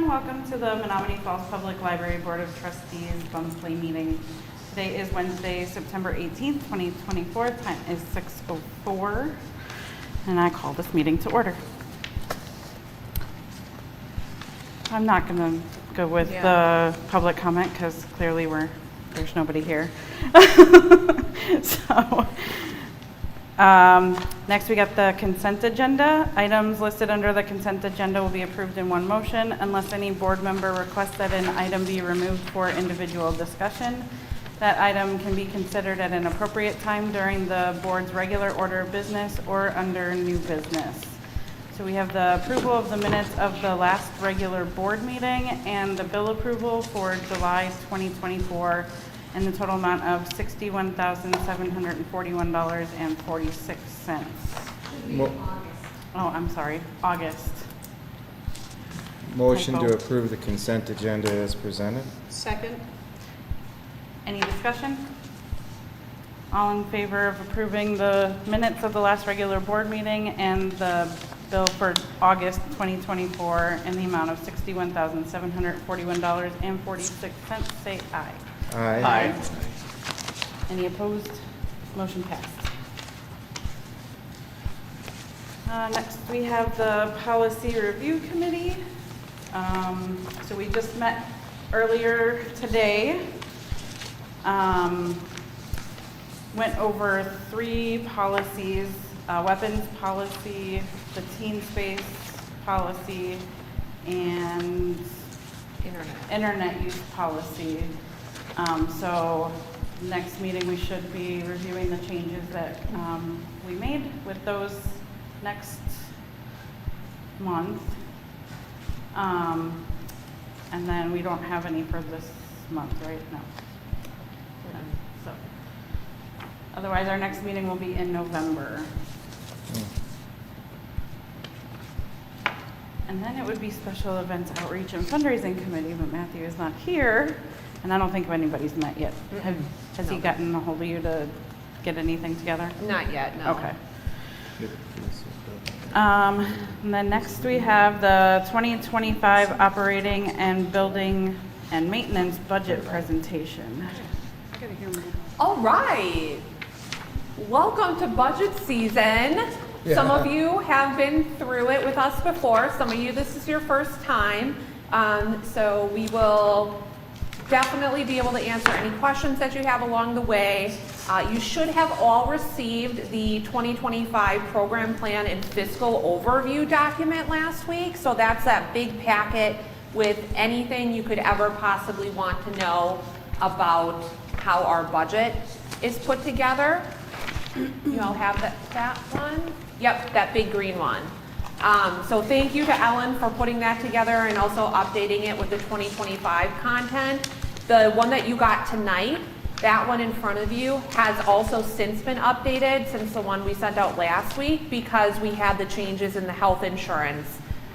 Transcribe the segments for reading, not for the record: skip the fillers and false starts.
everyone. Welcome to the Menomonee Falls Public Library Board of Trustees monthly meeting. Today is Wednesday, September 18th, 2024. Time is 6:04, and I call this meeting to order. I'm not going to go with the public comment because clearly there's nobody here. Next we got the consent agenda. Items listed under the consent agenda will be approved in one motion unless any board member requests that an item be removed for individual discussion. That item can be considered at an appropriate time during the board's regular order of business or under new business. So we have the approval of the minutes of the last regular board meeting and the bill approval for July 2024 and the total amount of $61,741.46. Oh, I'm sorry, August. Motion Typo. to approve the consent agenda as presented. Second. Any discussion? All in favor of approving the minutes of the last regular board meeting and the bill for August 2024 in the amount of $61,741.46, say aye. Aye. Any opposed? Motion passed. Next, we have the Policy Review Committee. So we just met earlier today. Went over 3 policies, weapons policy, the teen space policy, and internet use policy. So next meeting we should be reviewing the changes that we made with those next month. And then we don't have any for this month, right? No. So otherwise our next meeting will be in November. And then it would be Special Events Outreach and Fundraising Committee, but Matthew is not here. And I don't think anybody's met yet. Has he gotten a hold of you to get anything together? Not yet, no. Okay. And then next we have the 2025 operating and building and maintenance budget presentation. All right. Welcome to budget season. Yeah. Some of you have been through it with us before. Some of you, this is your first time. So we will definitely be able to answer any questions that you have along the way. You should have all received the 2025 program plan and fiscal overview document last week. So that's that big packet with anything you could ever possibly want to know about how our budget is put together. You all have that one? Yep, that big green one. So thank you to Ellen for putting that together and also updating it with the 2025 content. The one that you got tonight, that one in front of you, has also since been updated since the one we sent out last week because we had the changes in the health insurance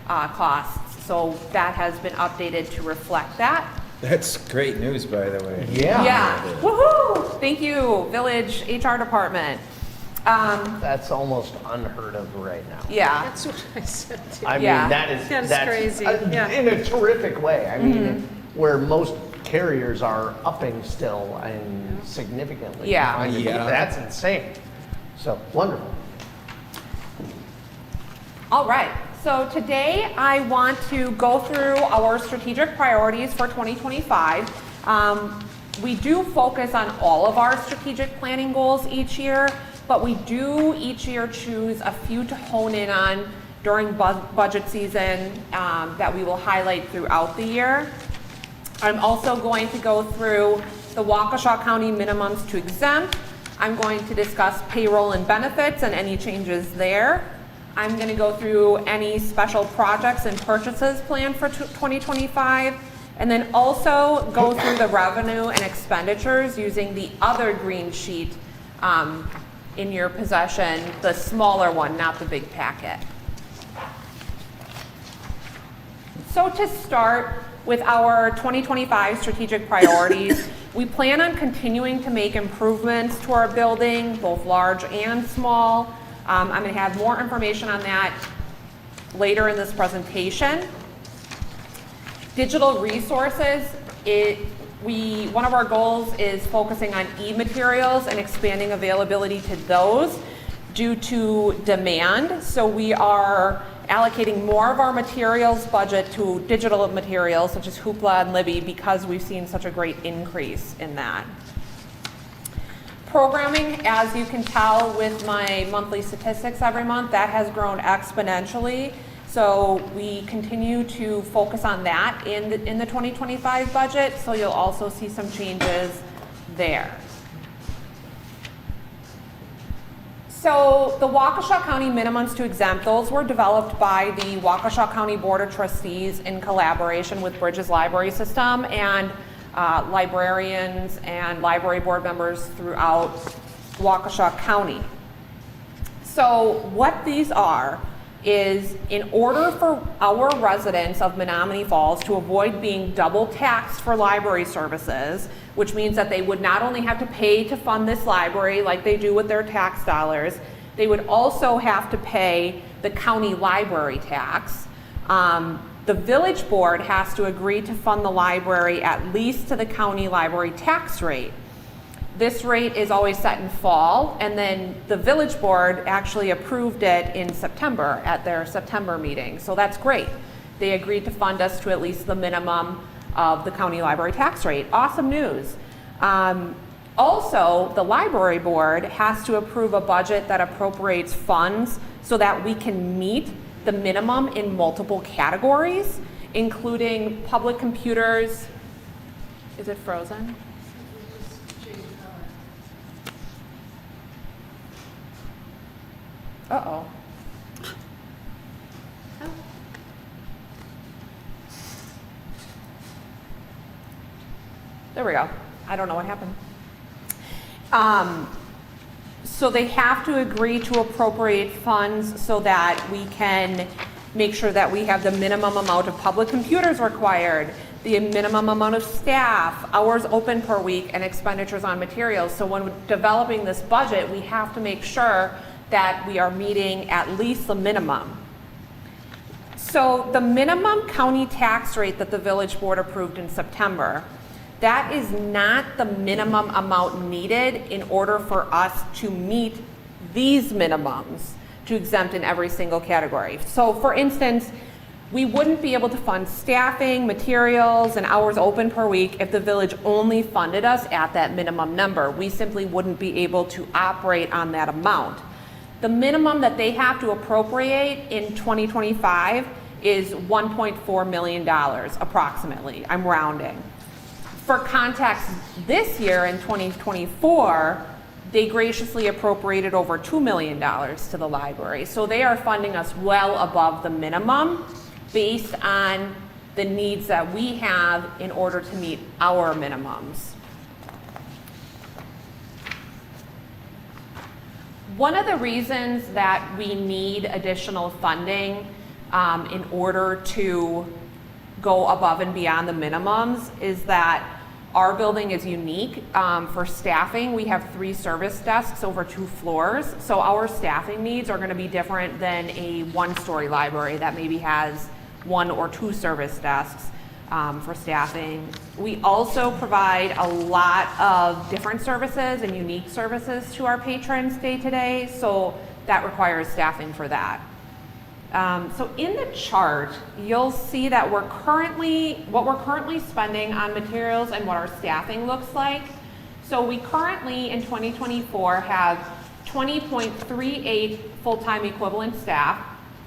costs. So that has been updated to reflect that. That's great news, by the way. Yeah. Woohoo! Thank you, Village HR Department. That's almost unheard of right now. Yeah. That's what I said too. I mean, Yeah. That's crazy. Yeah. In a terrific way. I mean, where most carriers are upping still and significantly. Yeah. behind it. Yeah. That's insane. So wonderful. All right. So today I want to go through our strategic priorities for 2025. We do focus on all of our strategic planning goals each year, but we do each year choose a few to hone in on during budget season that we will highlight throughout the year. I'm also going to go through the Waukesha County minimums to exempt. I'm going to discuss payroll and benefits and any changes there. I'm going to go through any special projects and purchases planned for 2025, and then also go through the revenue and expenditures using the other green sheet in your possession, the smaller one, not the big packet. So to start with our 2025 strategic priorities, we plan on continuing to make improvements to our building, both large and small. I'm going to have more information on that later in this presentation. Digital resources, one of our goals is focusing on e-materials and expanding availability to those due to demand. So we are allocating more of our materials budget to digital materials such as Hoopla and Libby because we've seen such a great increase in that. Programming, as you can tell with my monthly statistics every month, that has grown exponentially. So we continue to focus on that in the 2025 budget. So you'll also see some changes there. So the Waukesha County minimums to exempt, those were developed by the Waukesha County Board of Trustees in collaboration with Bridges Library System and librarians and library board members throughout Waukesha County. So what these are is in order for our residents of Menomonee Falls to avoid being double taxed for library services, which means that they would not only have to pay to fund this library like they do with their tax dollars, they would also have to pay the county library tax. The village board has to agree to fund the library at least to the county library tax rate. This rate is always set in fall, and then the village board actually approved it in September at their September meeting. So that's great. They agreed to fund us to at least the minimum of the county library tax rate. Awesome news. Also, the library board has to approve a budget that appropriates funds so that we can meet the minimum in multiple categories, including public computers. Is it frozen? Uh-oh. There we go. I don't know what happened. So they have to agree to appropriate funds so that we can make sure that we have the minimum amount of public computers required, the minimum amount of staff, hours open per week, and expenditures on materials. So when developing this budget, we have to make sure that we are meeting at least the minimum. So the minimum county tax rate that the village board approved in September, that is not the minimum amount needed in order for us to meet these minimums to exempt in every single category. So for instance, we wouldn't be able to fund staffing, materials, and hours open per week if the village only funded us at that minimum number. We simply wouldn't be able to operate on that amount. The minimum that they have to appropriate in 2025 is $1.4 million approximately. I'm rounding. For context, this year in 2024, they graciously appropriated over $2 million to the library. So they are funding us well above the minimum based on the needs that we have in order to meet our minimums. One of the reasons that we need additional funding in order to go above and beyond the minimums is that our building is unique. For staffing, we have 3 service desks over 2 floors. So our staffing needs are going to be different than a 1-story library that maybe has 1 or 2 service desks for staffing. We also provide a lot of different services and unique services to our patrons day to day. So that requires staffing for that. So in the chart, you'll see that what we're currently spending on materials and what our staffing looks like. So we currently, in 2024, have 20.38 full-time equivalent staff.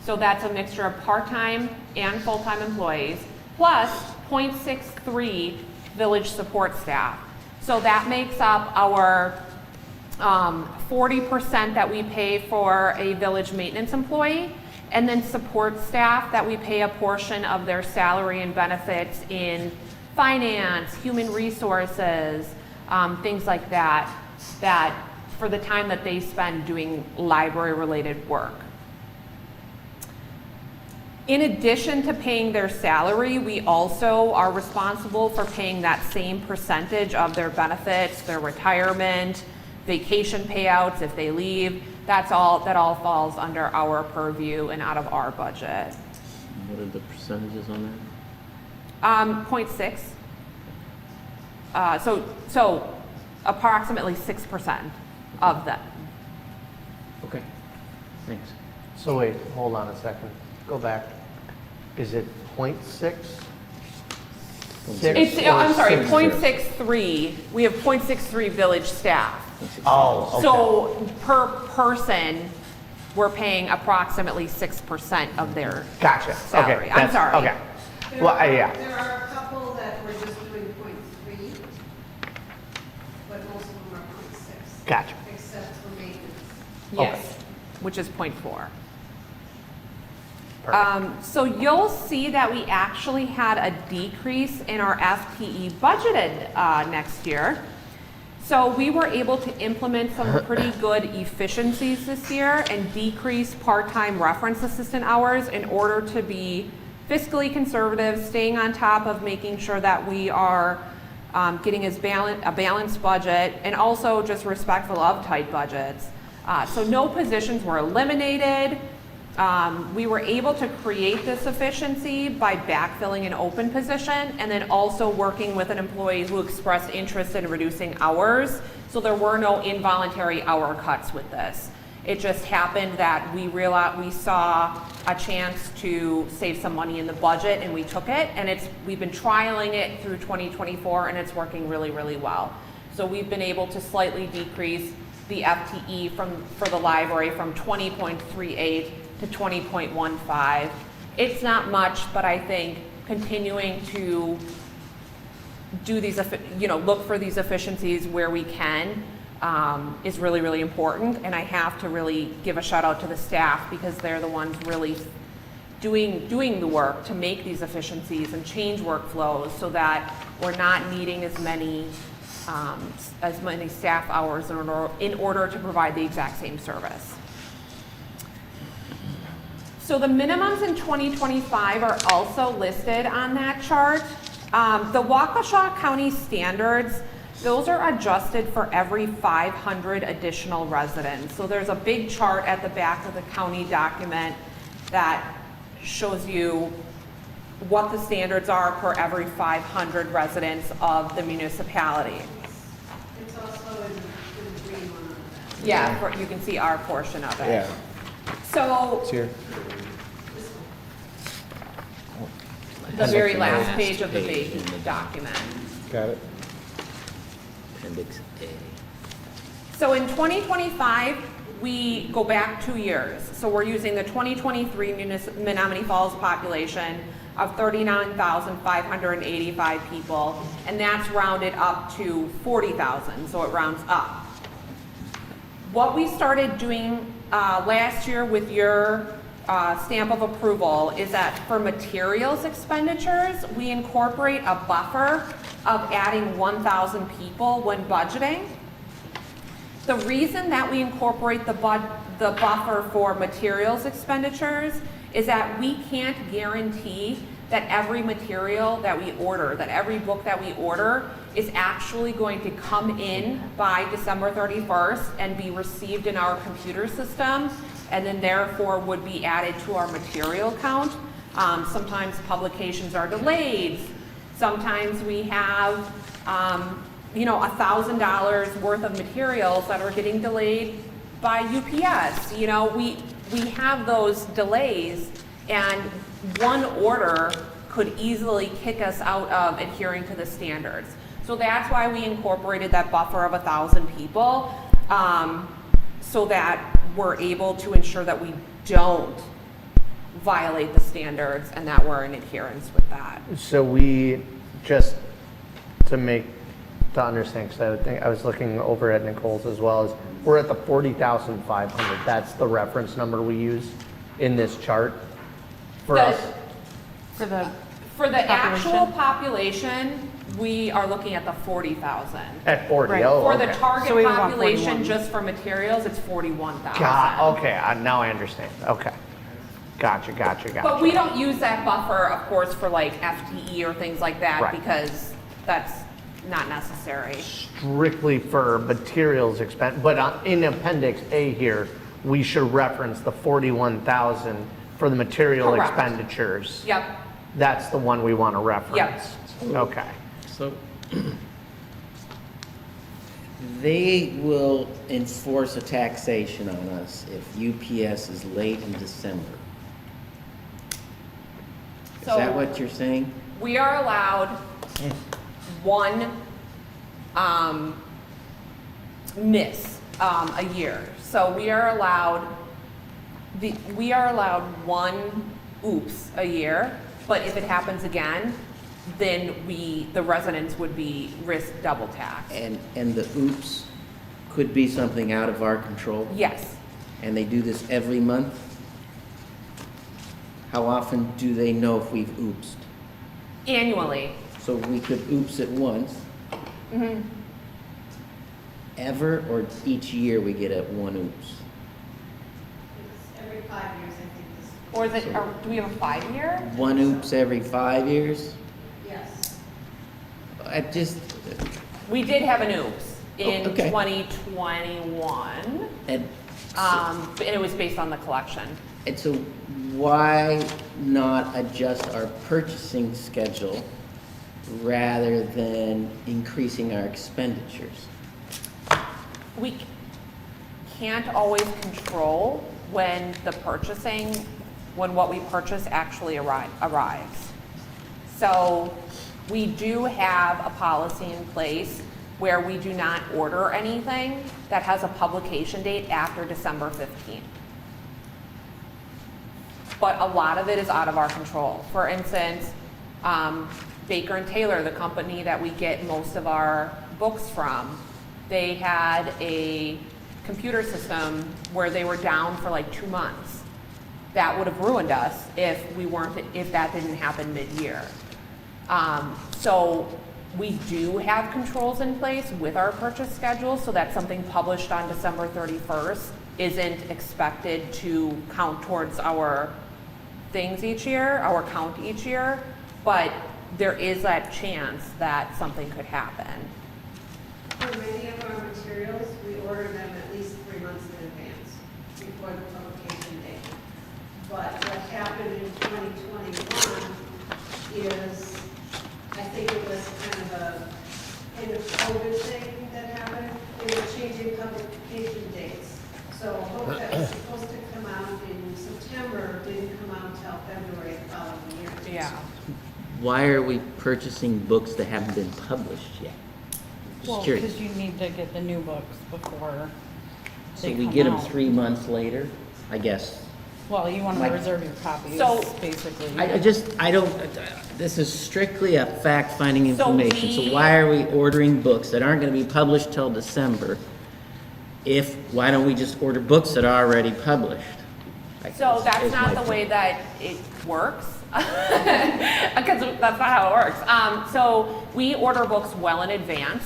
So that's a mixture of part-time and full-time employees, plus 0.63 village support staff. So that makes up our 40% that we pay for a village maintenance employee, and then support staff that we pay a portion of their salary and benefits in finance, human resources, things like that, that for the time that they spend doing library-related work. In addition to paying their salary, we also are responsible for paying that same percentage of their benefits, their retirement, vacation payouts if they leave. That all falls under our purview and out of our budget. What are the percentages on 0.6. So approximately 6% of that. Okay, thanks. So wait, hold on a second. Go back. Is it 0.6? It's, I'm sorry, 0.6. 0.63. We have 0.63 village staff. Oh, okay. So per person, we're paying approximately 6% of their Gotcha. salary. Okay. I'm sorry. Okay. Well, yeah. There are a couple that were just doing .3, but most of them are .6, Gotcha. except for maintenance. Yes, which is 0.4. Perfect. So you'll see that we actually had a decrease in our FTE budgeted next year. So we were able to implement some pretty good efficiencies this year and decrease part-time reference assistant hours in order to be fiscally conservative, staying on top of making sure that we are getting a balanced budget and also just respectful of tight budgets. So no positions were eliminated. We were able to create this efficiency by backfilling an open position and then also working with an employee who expressed interest in reducing hours. So there were no involuntary hour cuts with this. It just happened that we saw a chance to save some money in the budget and we took it, and we've been trialing it through 2024 and it's working really, really well. So we've been able to slightly decrease the FTE for the library from 20.38 to 20.15. It's not much, but I think continuing to do these, look for these efficiencies where we can is really, really important. And I have to really give a shout out to the staff because they're the ones really doing the work to make these efficiencies and change workflows so that we're not needing as many staff hours in order to provide the exact same service. So the minimums in 2025 are also listed on that chart. The Waukesha County standards, those are adjusted for every 500 additional residents. So there's a big chart at the back of the county document that shows you what the standards are per every 500 residents of the municipality. It's also in the green one on that. Yeah, you can see our portion of it. Yeah, So it's here. the very last Last page of the page big in the document. Got it. Appendix A. So in 2025, we go back 2 years. So we're using the 2023 Menomonee Falls population of 39,585 people, and that's rounded up to 40,000, so it rounds up. What we started doing last year with your stamp of approval is that for materials expenditures, we incorporate a buffer of adding 1,000 people when budgeting. The reason that we incorporate the buffer for materials expenditures is that we can't guarantee that every material that we order, that every book that we order is actually going to come in by December 31st and be received in our computer system and then therefore would be added to our material count. Sometimes publications are delayed. Sometimes we have $1,000 worth of materials that are getting delayed by UPS. We have those delays, and one order could easily kick us out of adhering to the standards. So that's why we incorporated that buffer of 1,000 people, so that we're able to ensure that we don't violate the standards and that we're in adherence with that. So we just to understand, because I was looking over at Nicole's as well, as we're at the 40,500. That's the reference number we use in this chart for us. For the Actual population, we are looking at the 40,000. At 40, Right. oh, For okay. the target So we would want population, 41. just for materials, it's 41,000. Okay, now I understand. Okay. Gotcha. But we don't use that buffer, of course, for like FTE or things like that, Right. because that's not necessary. Strictly for materials expense, but in Appendix A here, we should reference the 41,000 for the material Correct. expenditures. Yep, that's the one we want to reference? Okay. So they will enforce a taxation on us if UPS is late in December. Is So- that what you're saying? We are allowed one miss a year. So we are allowed one oops a year, but if it happens again, then the residents would be risk double tax. And the oops could be something out of our control? Yes. And they do this every month? How often do they know if we've oopsed? Annually. So we could oops it once? Ever, or each year we get a one oops? It's every 5 years, I think this, Or is it, do we have a 5-year? One oops every 5 years? yes. I just, We did have an oops in Oh, okay. 2021. and, And it was based on the collection. and so why not adjust our purchasing schedule rather than increasing our expenditures? We can't always control when what we purchase actually arrives. So we do have a policy in place where we do not order anything that has a publication date after December 15th. But a lot of it is out of our control. For instance, Baker and Taylor, the company that we get most of our books from, they had a computer system where they were down for like 2 months. That would have ruined us if that didn't happen mid-year. So we do have controls in place with our purchase schedule so that something published on December 31st isn't expected to count towards our things each year, our count each year, but there is that chance that something could happen. For many of our materials, we order them at least 3 months in advance before the publication date. But what happened in 2021 is, I think it was kind of a COVID thing that happened. They were changing publication dates. So a book that was supposed to come out in September didn't come out until February the following year. Yeah. Why are we purchasing books that haven't been published yet? Well, Just curious. because you need to get the new books before So they we come get them out. 3 months later, I guess. Well, you want to Like- reserve your copies, So- basically. I don't, this is strictly a fact-finding So information. So we- why are we ordering books that aren't going to be published till December? Why don't we just order books that are already published? So that's Is not my the way point. that it works, because that's not how it works. So we order books well in advance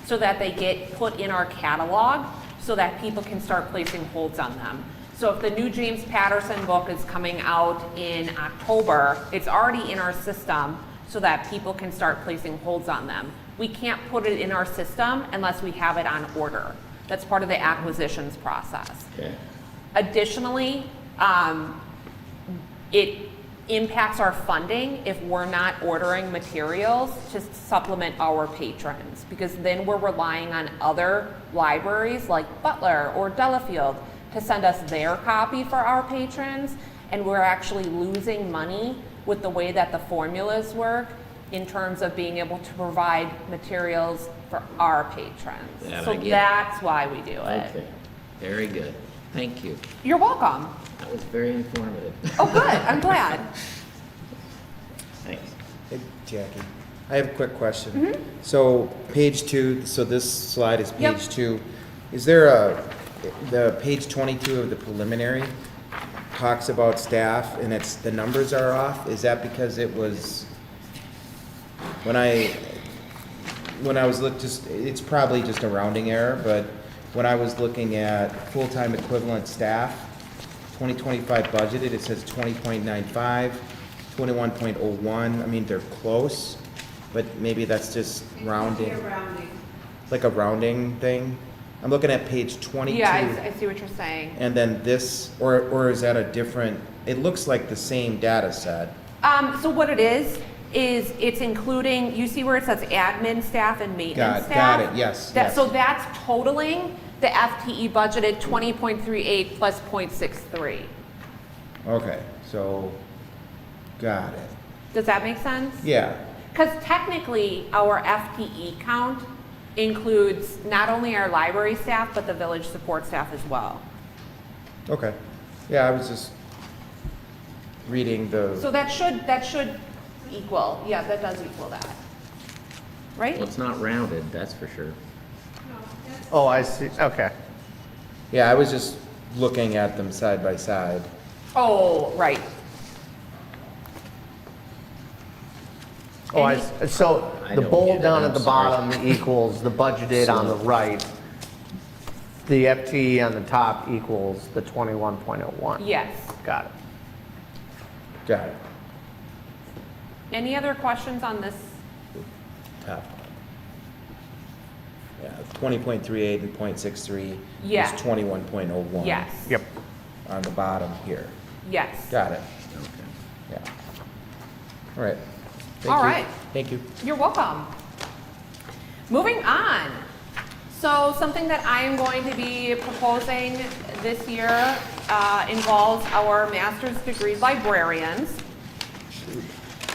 so that they get put in our catalog so that people can start placing holds on them. So if the new James Patterson book is coming out in October, it's already in our system so that people can start placing holds on them. We can't put it in our system unless we have it on order. That's part of the acquisitions process. Okay. Additionally, it impacts our funding if we're not ordering materials to supplement our patrons, because then we're relying on other libraries like Butler or Delafield to send us their copy for our patrons, and we're actually losing money with the way that the formulas work in terms of being able to provide materials for our patrons. That So I get. that's why we do it. Okay, very good. Thank you. You're welcome. That was very informative. Oh, good, I'm glad. Thanks. Hey, Jackie, I have a quick question. So page 2, so this slide is Yep. page 2. Is there the page 22 of the preliminary talks about staff and the numbers are off? Is that because it was, when I was it's probably just a rounding error, but when I was looking at full-time equivalent staff, 2025 budgeted, it says 20.95, 21.01. I mean, they're close, but maybe that's just rounding, Year rounding. like a rounding thing. I'm looking at page 22. Yeah, I see what you're saying. And then this, or is that a different, it looks like the same data set, So what it is it's including, you see where it says admin staff and maintenance staff? Got it, yes, That- yes. So that's totaling the FTE budgeted 20.38 plus 0.63. Okay, so, got it. Does that make sense? Yeah, Because technically, our FTE count includes not only our library staff, but the village support staff as well. okay. Yeah, I was just reading the, So that should equal, yeah, that does equal that. Right? Well, it's not rounded, that's for sure. Oh, I see, okay. yeah, I was just looking at them side by side. Oh, right. Oh, Any- so I the don't bold get it, down I'm at the sorry. bottom equals the budgeted on the right. The FTE on the top equals the 21.01. Yes. Got it. Got it. Any other questions on this? Top. Yeah, 20.38 and 0.63 Yeah. is 21.01. Yes. Yep. On the bottom here. Yes. Got it, Okay. yeah. All right. Thank All you. right. Thank you. You're welcome. Moving on. So something that I am going to be proposing this year involves our master's degree librarians.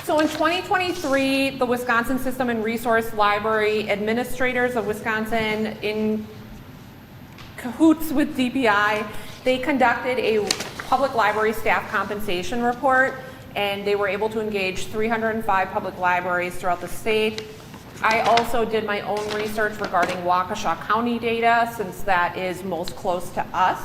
So in 2023, the Wisconsin System and Resource Library Administrators of Wisconsin, in cahoots with DPI, they conducted a public library staff compensation report, and they were able to engage 305 public libraries throughout the state. I also did my own research regarding Waukesha County data, since that is most close to us.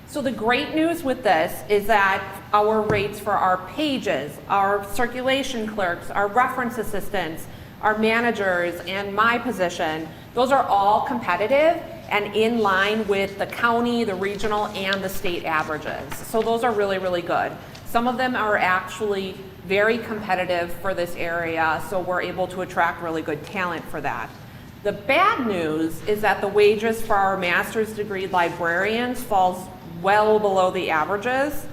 So the great news with this is that our rates for our pages, our circulation clerks, our reference assistants, our managers, and my position, those are all competitive and in line with the county, the regional, and the state averages. So those are really, really good. Some of them are actually very competitive for this area, so we're able to attract really good talent for that. The bad news is that the wages for our master's degree librarians falls well below the averages.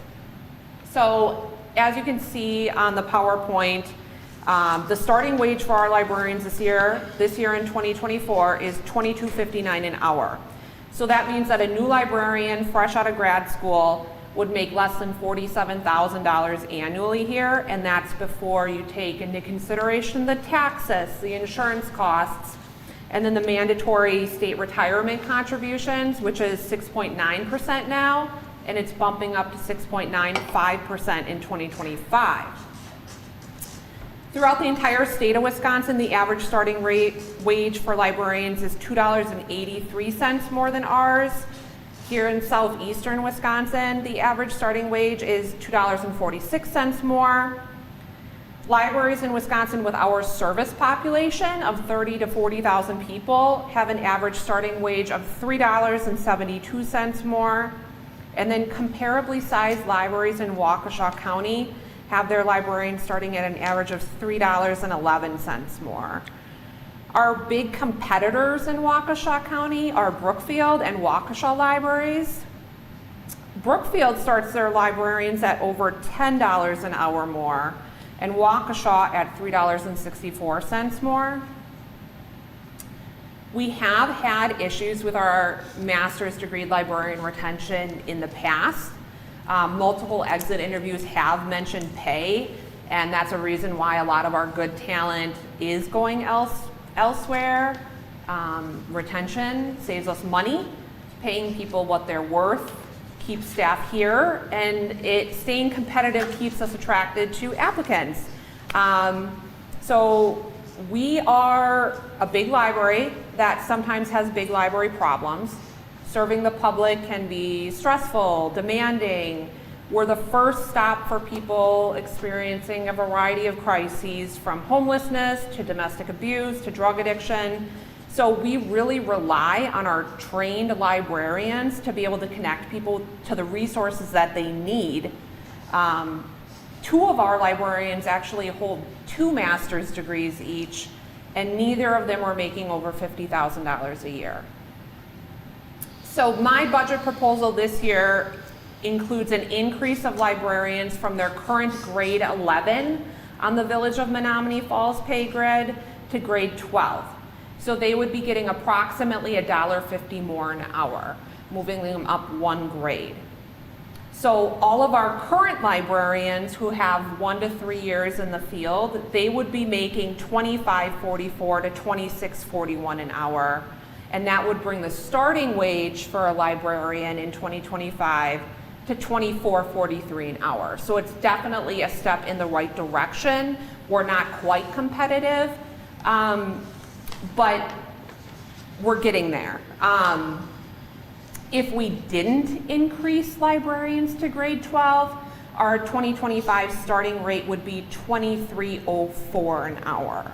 So as you can see on the PowerPoint, the starting wage for our librarians this year in 2024 is $22.59 an hour. So that means that a new librarian fresh out of grad school would make less than $47,000 annually here, and that's before you take into consideration the taxes, the insurance costs, and then the mandatory state retirement contributions, which is 6.9% now, and it's bumping up to 6.95% in 2025. Throughout the entire state of Wisconsin, the average starting wage for librarians is $2.83 more than ours. Here in southeastern Wisconsin, the average starting wage is $2.46 more. Libraries in Wisconsin with our service population of 30 to 40,000 people have an average starting wage of $3.72 more. And then comparably sized libraries in Waukesha County have their librarians starting at an average of $3.11 more. Our big competitors in Waukesha County are Brookfield and Waukesha libraries. Brookfield starts their librarians at over $10 an hour more, and Waukesha at $3.64 more. We have had issues with our master's degree librarian retention in the past. Multiple exit interviews have mentioned pay, and that's a reason why a lot of our good talent is going elsewhere. Retention saves us money, paying people what they're worth keeps staff here, and staying competitive keeps us attracted to applicants. So we are a big library that sometimes has big library problems. Serving the public can be stressful, demanding. We're the first stop for people experiencing a variety of crises, from homelessness to domestic abuse to drug addiction. So we really rely on our trained librarians to be able to connect people to the resources that they need. Two of our librarians actually hold 2 master's degrees each, and neither of them are making over $50,000 a year. So my budget proposal this year includes an increase of librarians from their current grade 11 on the Village of Menomonee Falls pay grid to grade 12. So they would be getting approximately $1.50 more an hour, moving them up one grade. So all of our current librarians who have 1 to 3 years in the field, they would be making $25.44 to $26.41 an hour. And that would bring the starting wage for a librarian in 2025 to $24.43 an hour. So it's definitely a step in the right direction. We're not quite competitive, but we're getting there. If we didn't increase librarians to grade 12, our 2025 starting rate would be $23.04 an hour.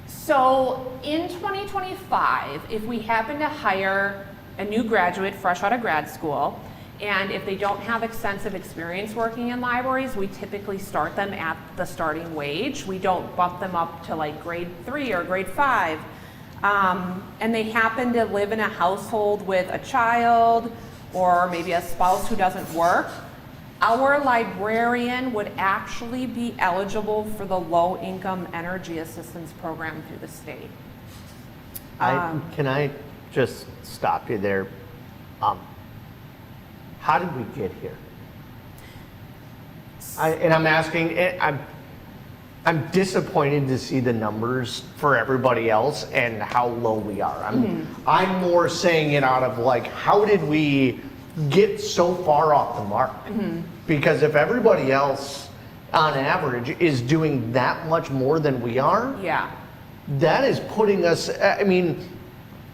So in 2025, if we happen to hire a new graduate fresh out of grad school, and if they don't have extensive experience working in libraries, we typically start them at the starting wage. We don't bump them up to like grade 3 or grade 5. And they happen to live in a household with a child or maybe a spouse who doesn't work, our librarian would actually be eligible for the low-income energy assistance program through the state. Can I just stop you there? How did we get here? I'm asking, I'm disappointed to see the numbers for everybody else and how low we are. I'm more saying it out of like, how did we get so far off the mark? Because if everybody else on average is doing that much more than we are, Yeah. that is putting us, I mean,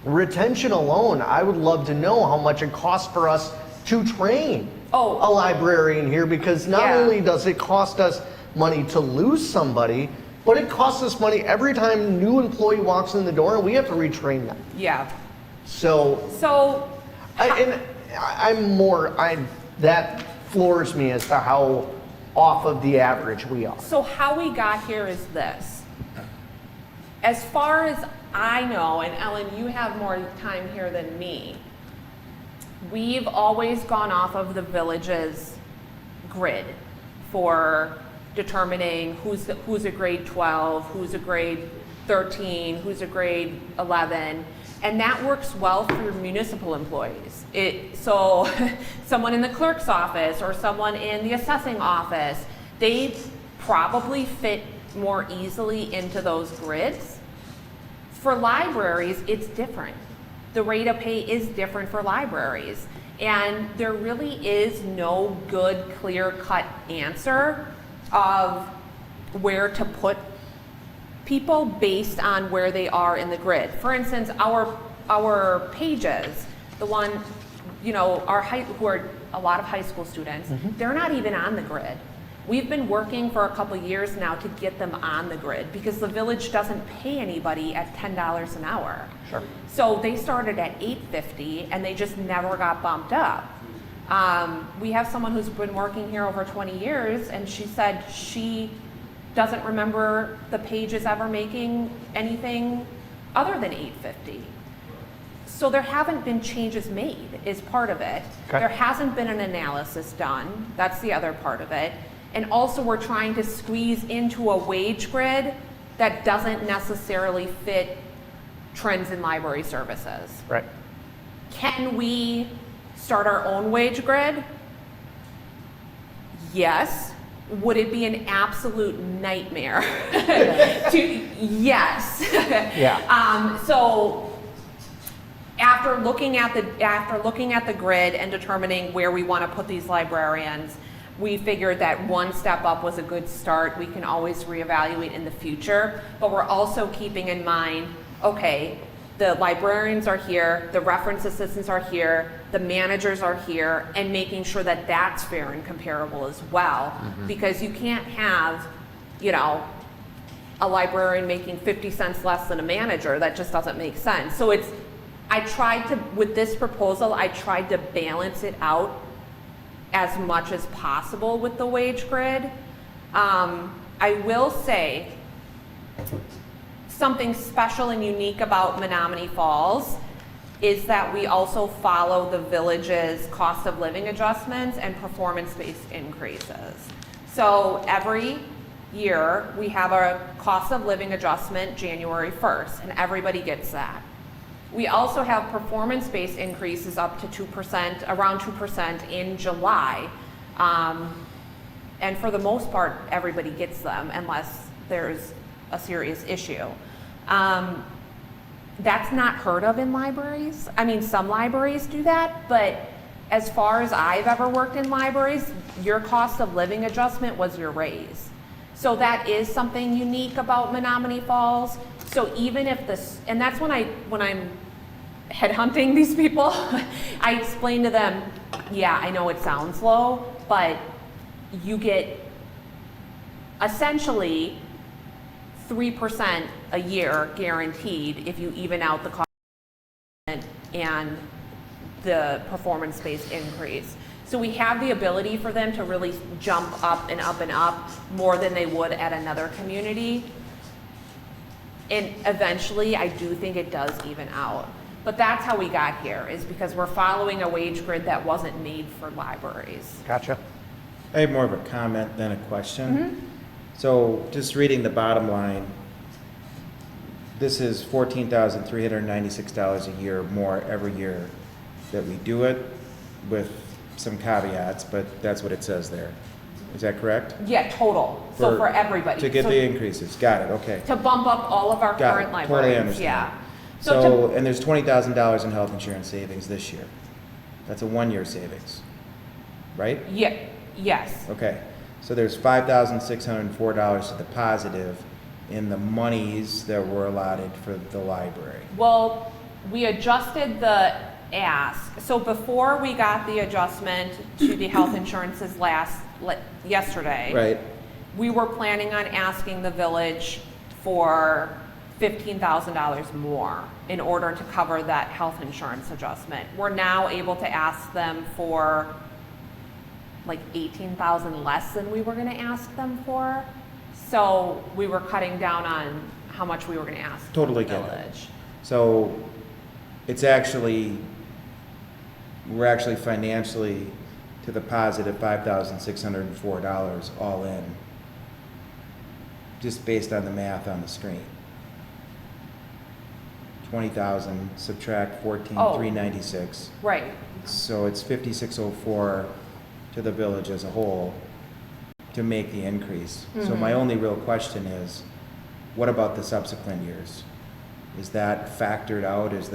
retention alone, I would love to know how much it costs for us to train a librarian here, because not only does it cost us money to lose somebody, but it costs us money every time a new employee walks in the door and we have to retrain them. Yeah. So that floors me as to how off of the average we are. So how we got here is this. As far as I know, and Ellen, you have more time here than me, we've always gone off of the village's grid for determining who's a grade 12, who's a grade 13, who's a grade 11, and that works well for municipal employees. So someone in the clerk's office or someone in the assessing office, they probably fit more easily into those grids. For libraries, it's different. The rate of pay is different for libraries, and there really is no good, clear-cut answer of where to put people based on where they are in the grid. For instance, our pages, the one, you know, who are a lot of high school students, they're not even on the grid. We've been working for a couple years now to get them on the grid because the village doesn't pay anybody at $10 an hour. Sure. So they started at $8.50 and they just never got bumped up. We have someone who's been working here over 20 years, and she said she doesn't remember the pages ever making anything other than $8.50. So there haven't been changes made is part of it. Okay. There hasn't been an analysis done. That's the other part of it. And also we're trying to squeeze into a wage grid that doesn't necessarily fit trends in library services. Right. Can we start our own wage grid? Yes. Would it be an absolute nightmare? Yes. Yeah. So after looking at the grid and determining where we want to put these librarians, we figured that one step up was a good start. We can always reevaluate in the future, but we're also keeping in mind, okay, the librarians are here, the reference assistants are here, the managers are here, and making sure that that's fair and comparable as well. Because you can't have, you know, a librarian making 50 cents less than a manager. That just doesn't make sense. So with this proposal, I tried to balance it out as much as possible with the wage grid. I will say something special and unique about Menomonee Falls is that we also follow the village's cost of living adjustments and performance-based increases. So every year, we have a cost of living adjustment January 1st, and everybody gets that. We also have performance-based increases up to 2%, around 2% in July. And for the most part, everybody gets them unless there's a serious issue. That's not heard of in libraries. I mean, some libraries do that, but as far as I've ever worked in libraries, your cost of living adjustment was your raise. So that is something unique about Menomonee Falls. So even if this, and that's when I'm headhunting these people, I explain to them, yeah, I know it sounds low, but you get essentially 3% a year guaranteed if you even out the cost and the performance-based increase. So we have the ability for them to really jump up and up and up more than they would at another community. And eventually, I do think it does even out. But that's how we got here, is because we're following a wage grid that wasn't made for libraries. Gotcha. I have more of a comment than a question. So just reading the bottom line, this is $14,396 a year more every year that we do it, with some caveats, but that's what it says there. Is that correct? Yeah, total. So for everybody. To get So the increases, got it, okay. to bump up all of our Got current it. libraries. Totally understand. Yeah. So, and there's $20,000 in health insurance savings this year. That's a 1-year savings, right? Yes. Okay, so there's $5,604 to the positive in the monies that were allotted for the library. Well, we adjusted the ask. So before we got the adjustment to the health insurances yesterday, Right, we were planning on asking the village for $15,000 more in order to cover that health insurance adjustment. We're now able to ask them for like $18,000 less than we were going to ask them for. So we were cutting down on how much we were going to ask Totally the get it. village. so it's actually, we're actually financially to the positive $5,604 all in, just based on the math on the screen. 20,000 subtract 14,396. Right. So it's 5604 to the village as a whole to make the increase. So my only real question is, what about the subsequent years? Is that factored out? Is it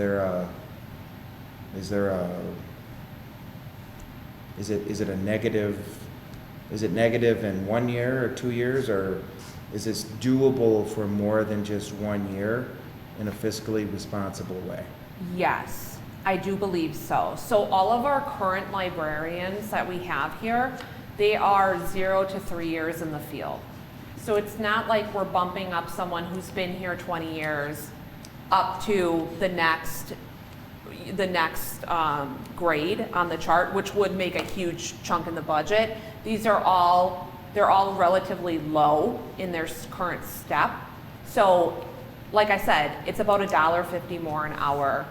a negative, is it negative in 1 year or 2 years, or is this doable for more than just 1 year in a fiscally responsible way? Yes, I do believe so. So all of our current librarians that we have here, they are 0 to 3 years in the field. So it's not like we're bumping up someone who's been here 20 years up to the next grade on the chart, which would make a huge chunk in the budget. They're all relatively low in their current step. So like I said, it's about $1.50 more an hour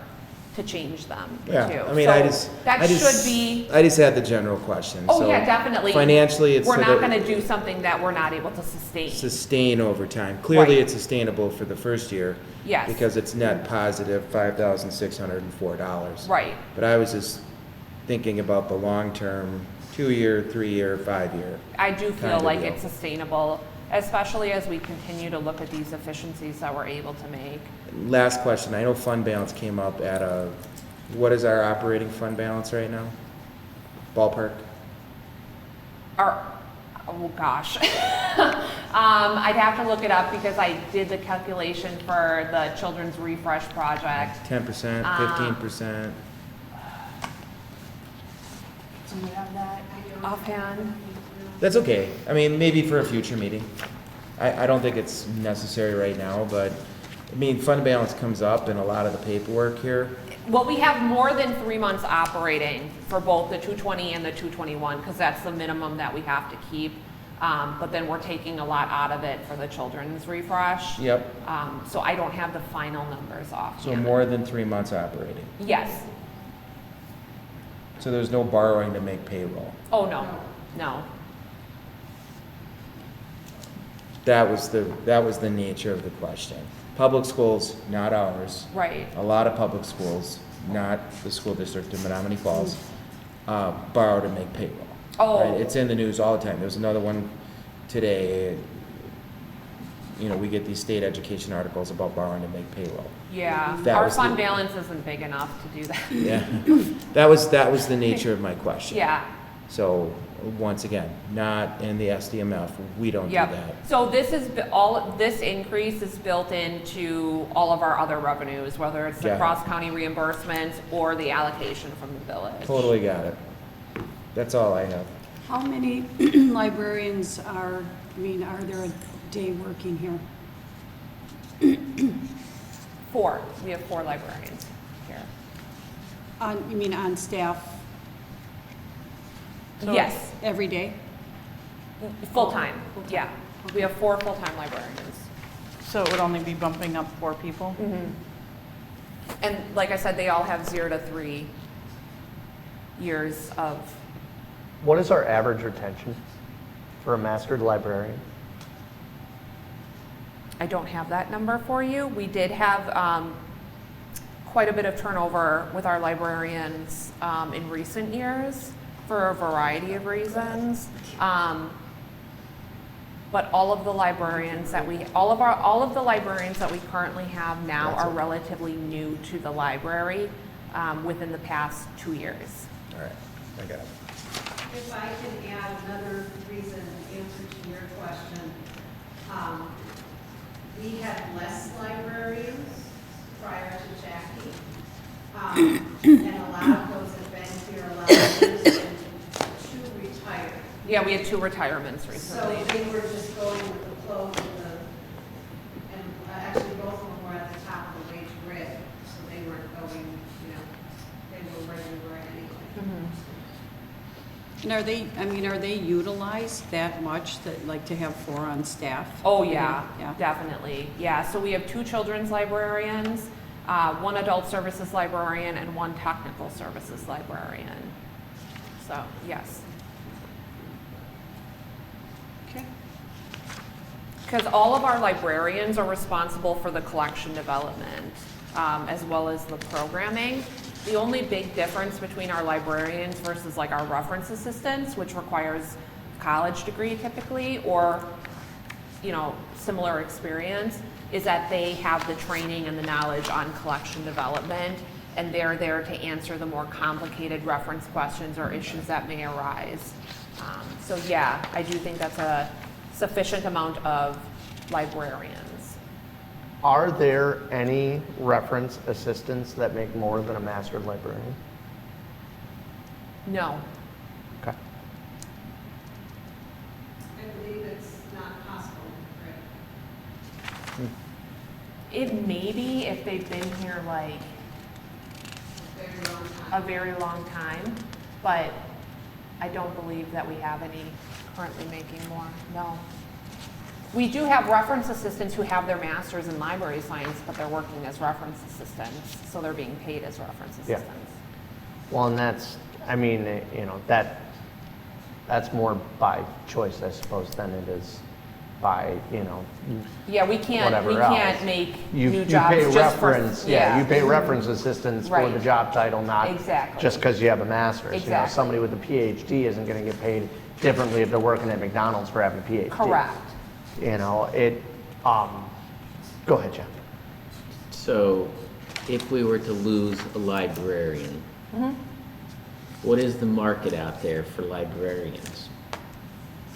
to change them Yeah, too. I mean, So that should be. I just had the general question. Oh So yeah, definitely. Financially, it's We're so not that going to do something that we're not able to sustain. sustain over time. Clearly, Right. it's sustainable for the first year. Yes. Because it's net positive $5,604. Right. But I was just thinking about the long-term, 2-year, 3-year, 5-year. I do feel Kind of like deal. it's sustainable, especially as we continue to look at these efficiencies that we're able to make. Last question, I know fund balance came up at what is our operating fund balance right now? Ballpark? Oh gosh. I'd have to look it up because I did the calculation for the Children's Refresh Project. 10%, 15%? Do you have that offhand? That's okay. I mean, maybe for a future meeting. I don't think it's necessary right now, but, I mean, fund balance comes up in a lot of the paperwork here. Well, we have more than 3 months operating for both the 220 and the 221 because that's the minimum that we have to keep. But then we're taking a lot out of it for the children's refresh. Yep, So I don't have the final numbers off. so more than 3 months operating. Yes. So there's no borrowing to make payroll. Oh, no, no. That was the nature of the question. Public schools, not ours. Right. A lot of public schools, not the school district in Menomonee Falls, borrow to make payroll. Oh. Right? It's in the news all the time. There was another one today. You know, we get these state education articles about borrowing to make payroll. Yeah, That our was fund the- balance isn't big enough to do that. Yeah, that was the nature of my question. Yeah, So, once again, not in the SDMF, we don't do yep. that. So this increase is built into all of our other revenues, whether it's the Got it. cross-county reimbursements or the allocation from the village. Totally got it. That's all I have. How many librarians are there a day working here? 4, we have 4 librarians here. You mean on staff? So Yes, every day? full-time, Full-time. yeah. We have 4 full-time librarians. So it would only be bumping up 4 people? And like I said, they all have 0 to 3 years of, What is our average retention for a mastered librarian? I don't have that number for you. We did have quite a bit of turnover with our librarians in recent years for a variety of reasons. But all of the librarians that we currently have now That's are it. relatively new to the library within the past 2 years. All right, I got it. If I can add another reason, answer to your question. We had less librarians prior to Jackie. And a lot of those have been here, a lot of those and 2 retired. Yeah, we had 2 retirements So recently. they were just going with the flow of and actually both of them were at the top of the wage grid, so they weren't going, they were where they were anyway. And are they utilized that much that, like, to have 4 on staff? Oh, yeah, Yeah. definitely. Yeah, so we have 2 children's librarians, 1 adult services librarian, and 1 technical services librarian. So, yes. Okay. Because all of our librarians are responsible for the collection development, as well as the programming. The only big difference between our librarians versus like our reference assistants, which requires a college degree typically, or, similar experience, is that they have the training and the knowledge on collection development, and they're there to answer the more complicated reference questions or issues that may arise. So yeah, I do think that's a sufficient amount of librarians. Are there any reference assistants that make more than a mastered librarian? No. Okay. I believe it's not possible, correct? It may be if they've been here like Very long a time. very long time, but I don't believe that we have any currently making more, no. We do have reference assistants who have their masters in library science, but they're working as reference assistants, so they're being paid as reference Yeah. assistants. Well, and that's more by choice, I suppose, than it is by, Yeah, we can't whatever else. make You new pay jobs just for. reference, you pay reference assistants for the Right. job title, not Exactly. just because you have a master's. Exactly. Somebody with a PhD isn't going to get paid differently if they're working at McDonald's for having a PhD. Correct. Go ahead, Jeff. So if we were to lose a librarian, what is the market out there for librarians?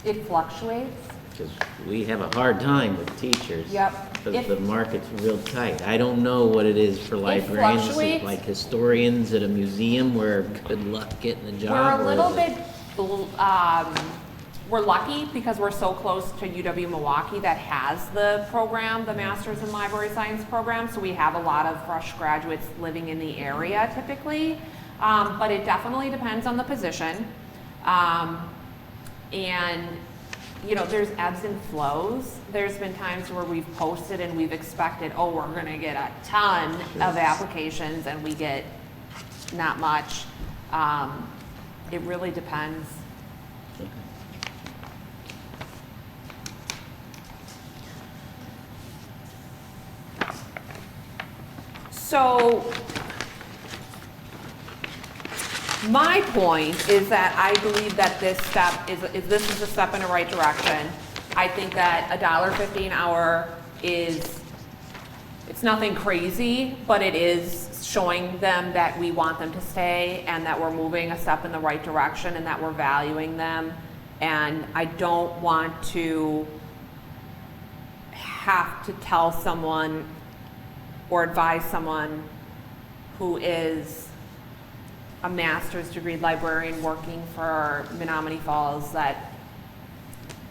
It fluctuates. Because we have a hard time with teachers. Yep. Because If- the market's real tight. I don't know what it is for librarians. Is it fluctuates. like historians at a museum where good luck getting the job? We're a or little is it- bit, we're lucky because we're so close to UW Milwaukee that has the program, the Masters in Library Science program, so we have a lot of fresh graduates living in the area typically. But it definitely depends on the position. And you know, there's ebbs and flows. There's been times where we've posted and we've expected, oh, we're gonna get a ton of applications and we get not much. It really depends. So, my point is that I believe that this is a step in the right direction. I think that $1.50 an hour it's nothing crazy, but it is showing them that we want them to stay and that we're moving a step in the right direction and that we're valuing them. And I don't want to have to tell someone or advise someone who is a master's degree librarian working for Menomonee Falls that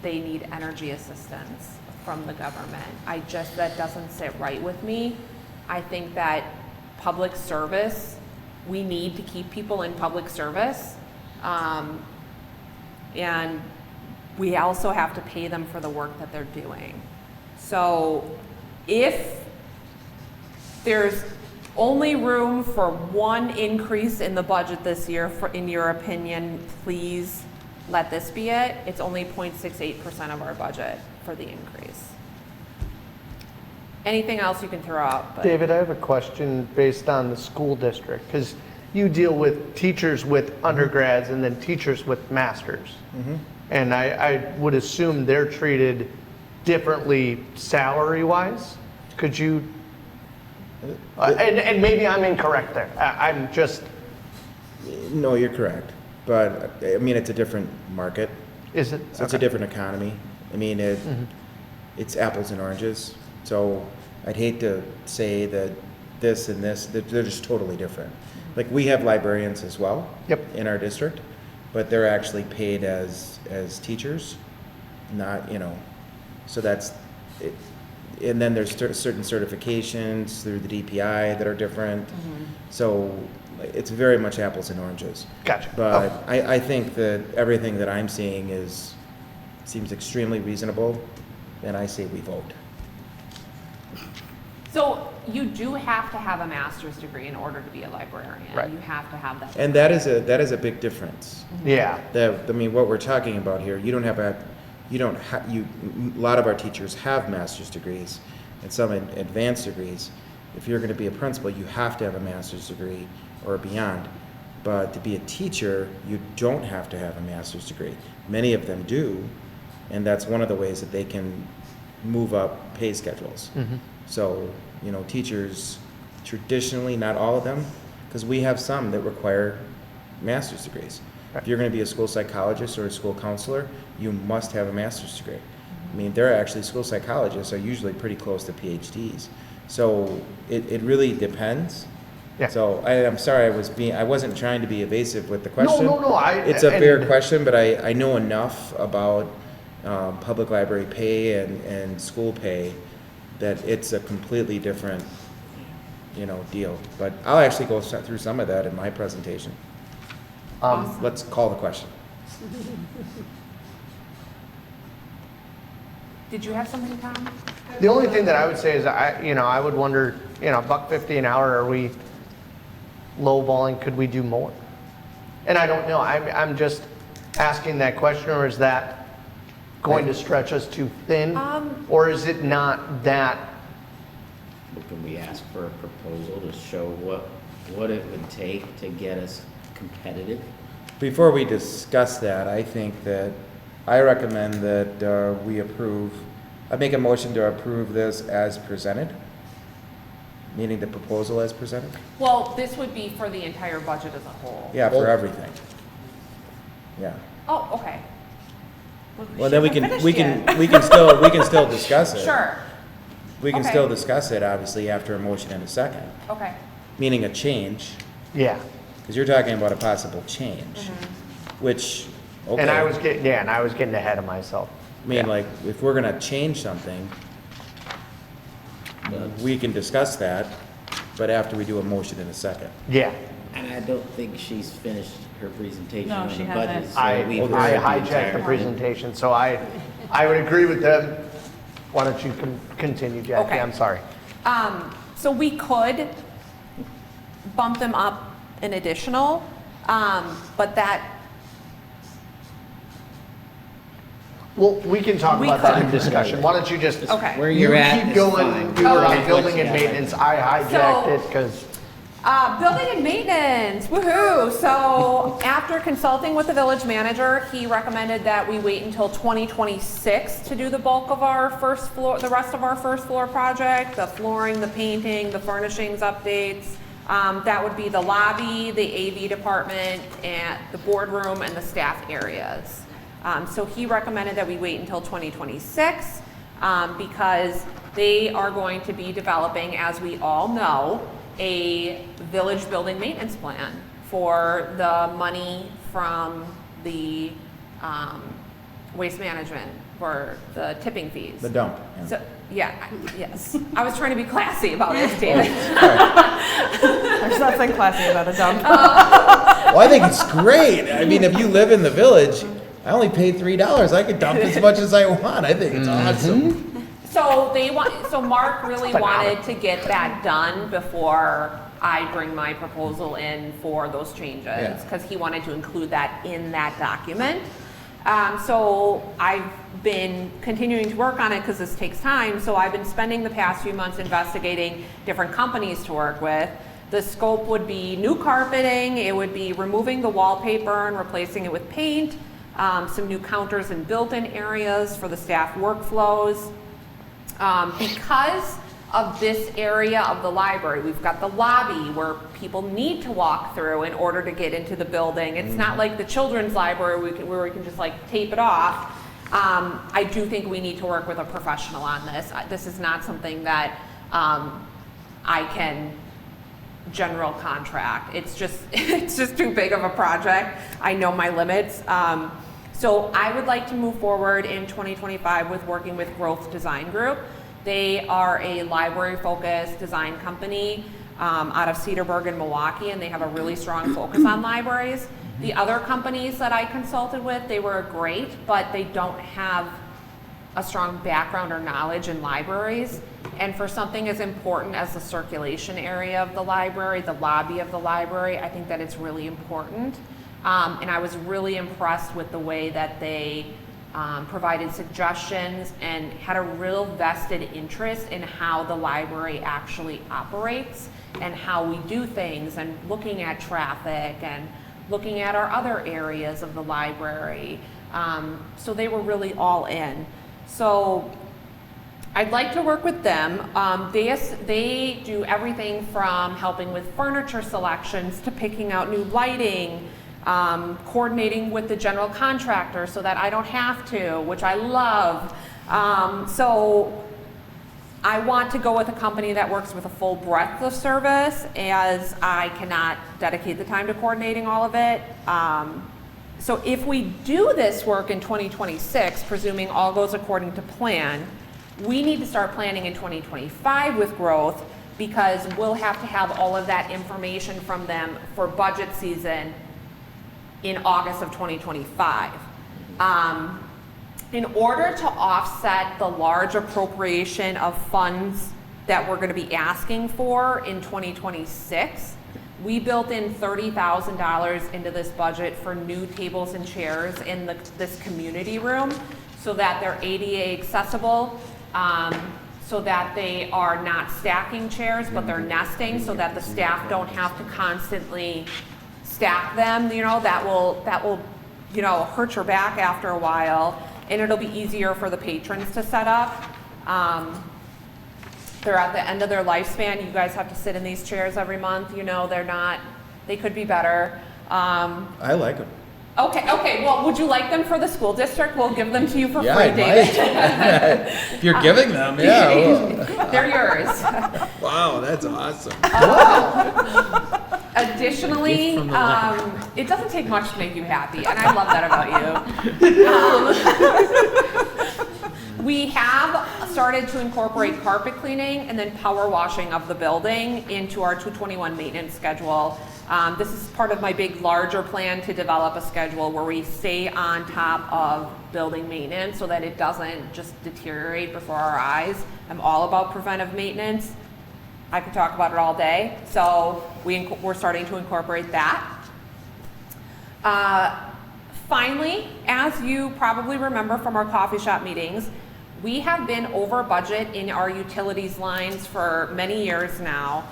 they need energy assistance from the government. That doesn't sit right with me. I think that public service, we need to keep people in public service. And we also have to pay them for the work that they're doing. So if there's only room for one increase in the budget this year, in your opinion, please let this be it. It's only 0.68% of our budget for the increase. Anything else you can throw out? But David, I have a question based on the school district, because you deal with teachers with undergrads and then teachers with masters. And I would assume they're treated differently salary-wise. Could you, and maybe I'm incorrect there. I'm just, No, you're correct, but, I mean, it's a different market, is it? so it's a different economy. I mean, it's apples and oranges, so I'd hate to say that this and this, that they're just totally different. Like, we have librarians as well. Yep. In our district, but they're actually paid as teachers, not, you know, so that's it. And then there's certain certifications through the DPI that are different. So it's very much apples and oranges. Gotcha. But I think that everything that I'm seeing seems extremely reasonable, and I say we vote. so you do have to have a master's degree in order to be a librarian. Right. You have to have that. And that is a big difference. Yeah. I mean, what we're talking about here, a lot of our teachers have master's degrees and some advanced degrees. If you're going to be a principal, you have to have a master's degree or beyond. But to be a teacher, you don't have to have a master's degree. Many of them do, and that's one of the ways that they can move up pay schedules. So, you know, teachers traditionally, not all of them, because we have some that require master's degrees. If you're going to be a school psychologist or a school counselor, you must have a master's degree. I mean, they're actually, school psychologists are usually pretty close to PhDs. So it really depends. Yeah. So I'm sorry, I wasn't trying to be evasive with the question. No. It's a fair question, but I know enough about public library pay and school pay that it's a completely different, you know, deal. But I'll actually go through some of that in my presentation. Let's call the question. Did you have something, Tom? The only thing that I would say is I would wonder, $1.50 an hour, are we lowballing? Could we do more? And I don't know. I'm just asking that question, or is that going to stretch us too thin? Or is it not that? Can we ask for a proposal to show what it would take to get us competitive? Before we discuss that, I recommend that I make a motion to approve this as presented, meaning the proposal as presented. Well, this would be for the entire budget as a whole. Yeah, for everything. Yeah. Oh, okay. Well, then we can still discuss it. Sure. We can Okay. still discuss it, obviously, after a motion and a second, Okay. meaning a change, Yeah. because you're talking about a possible change, which, okay. And I was getting ahead of myself. I mean, like, if we're gonna change something, we can discuss that, but after we do a motion in a second. Yeah. And I don't think she's finished her presentation No, on she the budget. hasn't. so I we've heard hijacked entire- the presentation, so I I would agree with them. Why don't you continue, Jackie? Okay. I'm sorry. So we could bump them up an additional, but that, Well, we can talk We about that in could. discussion. Why don't you just, okay. Where you you're at keep is going, fine. you were Okay. on building and maintenance, I hijacked So- it because Building and maintenance, woohoo! So after consulting with the village manager, he recommended that we wait until 2026 to do the bulk of our first floor, the rest of our first floor project, the flooring, the painting, the furnishings updates. That would be the lobby, the AV department, and the boardroom and the staff areas. So he recommended that we wait until 2026 because they are going to be developing, as we all know, a village building maintenance plan for the money from the waste management for the tipping fees. The dump. Yeah. So, yeah, yes. I was trying to be classy about it, David. There's nothing classy about a dump. Well, I think it's great. I mean, if you live in the village, I only paid $3. I could dump as much as I want. I think it's awesome. So Mark really wanted to get that done before I bring my proposal in for those changes, Yeah. because he wanted to include that in that document. So I've been continuing to work on it because this takes time. So I've been spending the past few months investigating different companies to work with. The scope would be new carpeting, it would be removing the wallpaper and replacing it with paint, some new counters and built-in areas for the staff workflows. Because of this area of the library, we've got the lobby where people need to walk through in order to get into the building. It's not like the children's library where we can just like tape it off. I do think we need to work with a professional on this. This is not something that I can general contract. It's just too big of a project. I know my limits. So I would like to move forward in 2025 with working with Growth Design Group. They are a library-focused design company out of Cedarburg and Milwaukee, and they have a really strong focus on libraries. The other companies that I consulted with, they were great, but they don't have a strong background or knowledge in libraries. And for something as important as the circulation area of the library, the lobby of the library, I think that it's really important. And I was really impressed with the way that they provided suggestions and had a real vested interest in how the library actually operates and how we do things, and looking at traffic and looking at our other areas of the library. So they were really all in. So I'd like to work with them. They do everything from helping with furniture selections to picking out new lighting, coordinating with the general contractor so that I don't have to, which I love. So I want to go with a company that works with a full breadth of service, as I cannot dedicate the time to coordinating all of it. So if we do this work in 2026, presuming all goes according to plan, we need to start planning in 2025 with growth, because we'll have to have all of that information from them for budget season in August of 2025. In order to offset the large appropriation of funds that we're going to be asking for in 2026, we built in $30,000 into this budget for new tables and chairs in this community room, so that they're ADA accessible, so that they are not stacking chairs, but they're nesting, so that the staff don't have to constantly stack them. You know, that will hurt your back after a while, and it'll be easier for the patrons to set up. They're at the end of their lifespan. You guys have to sit in these chairs every month. You know, they could be better. I like them. Okay, well, would you like them for the school district? We'll give them to you for Yeah, free, I David. might. If you're giving them, yeah. well, They're yours. Wow, that's awesome. Additionally, it doesn't take much to make you happy, and I love that about you. We have started to incorporate carpet cleaning and then power washing of the building into our 221 maintenance schedule. This is part of my big, larger plan to develop a schedule where we stay on top of building maintenance so that it doesn't just deteriorate before our eyes. I'm all about preventive maintenance. I could talk about it all day. So we're starting to incorporate that. Finally, as you probably remember from our coffee shop meetings, we have been over budget in our utilities lines for many years now,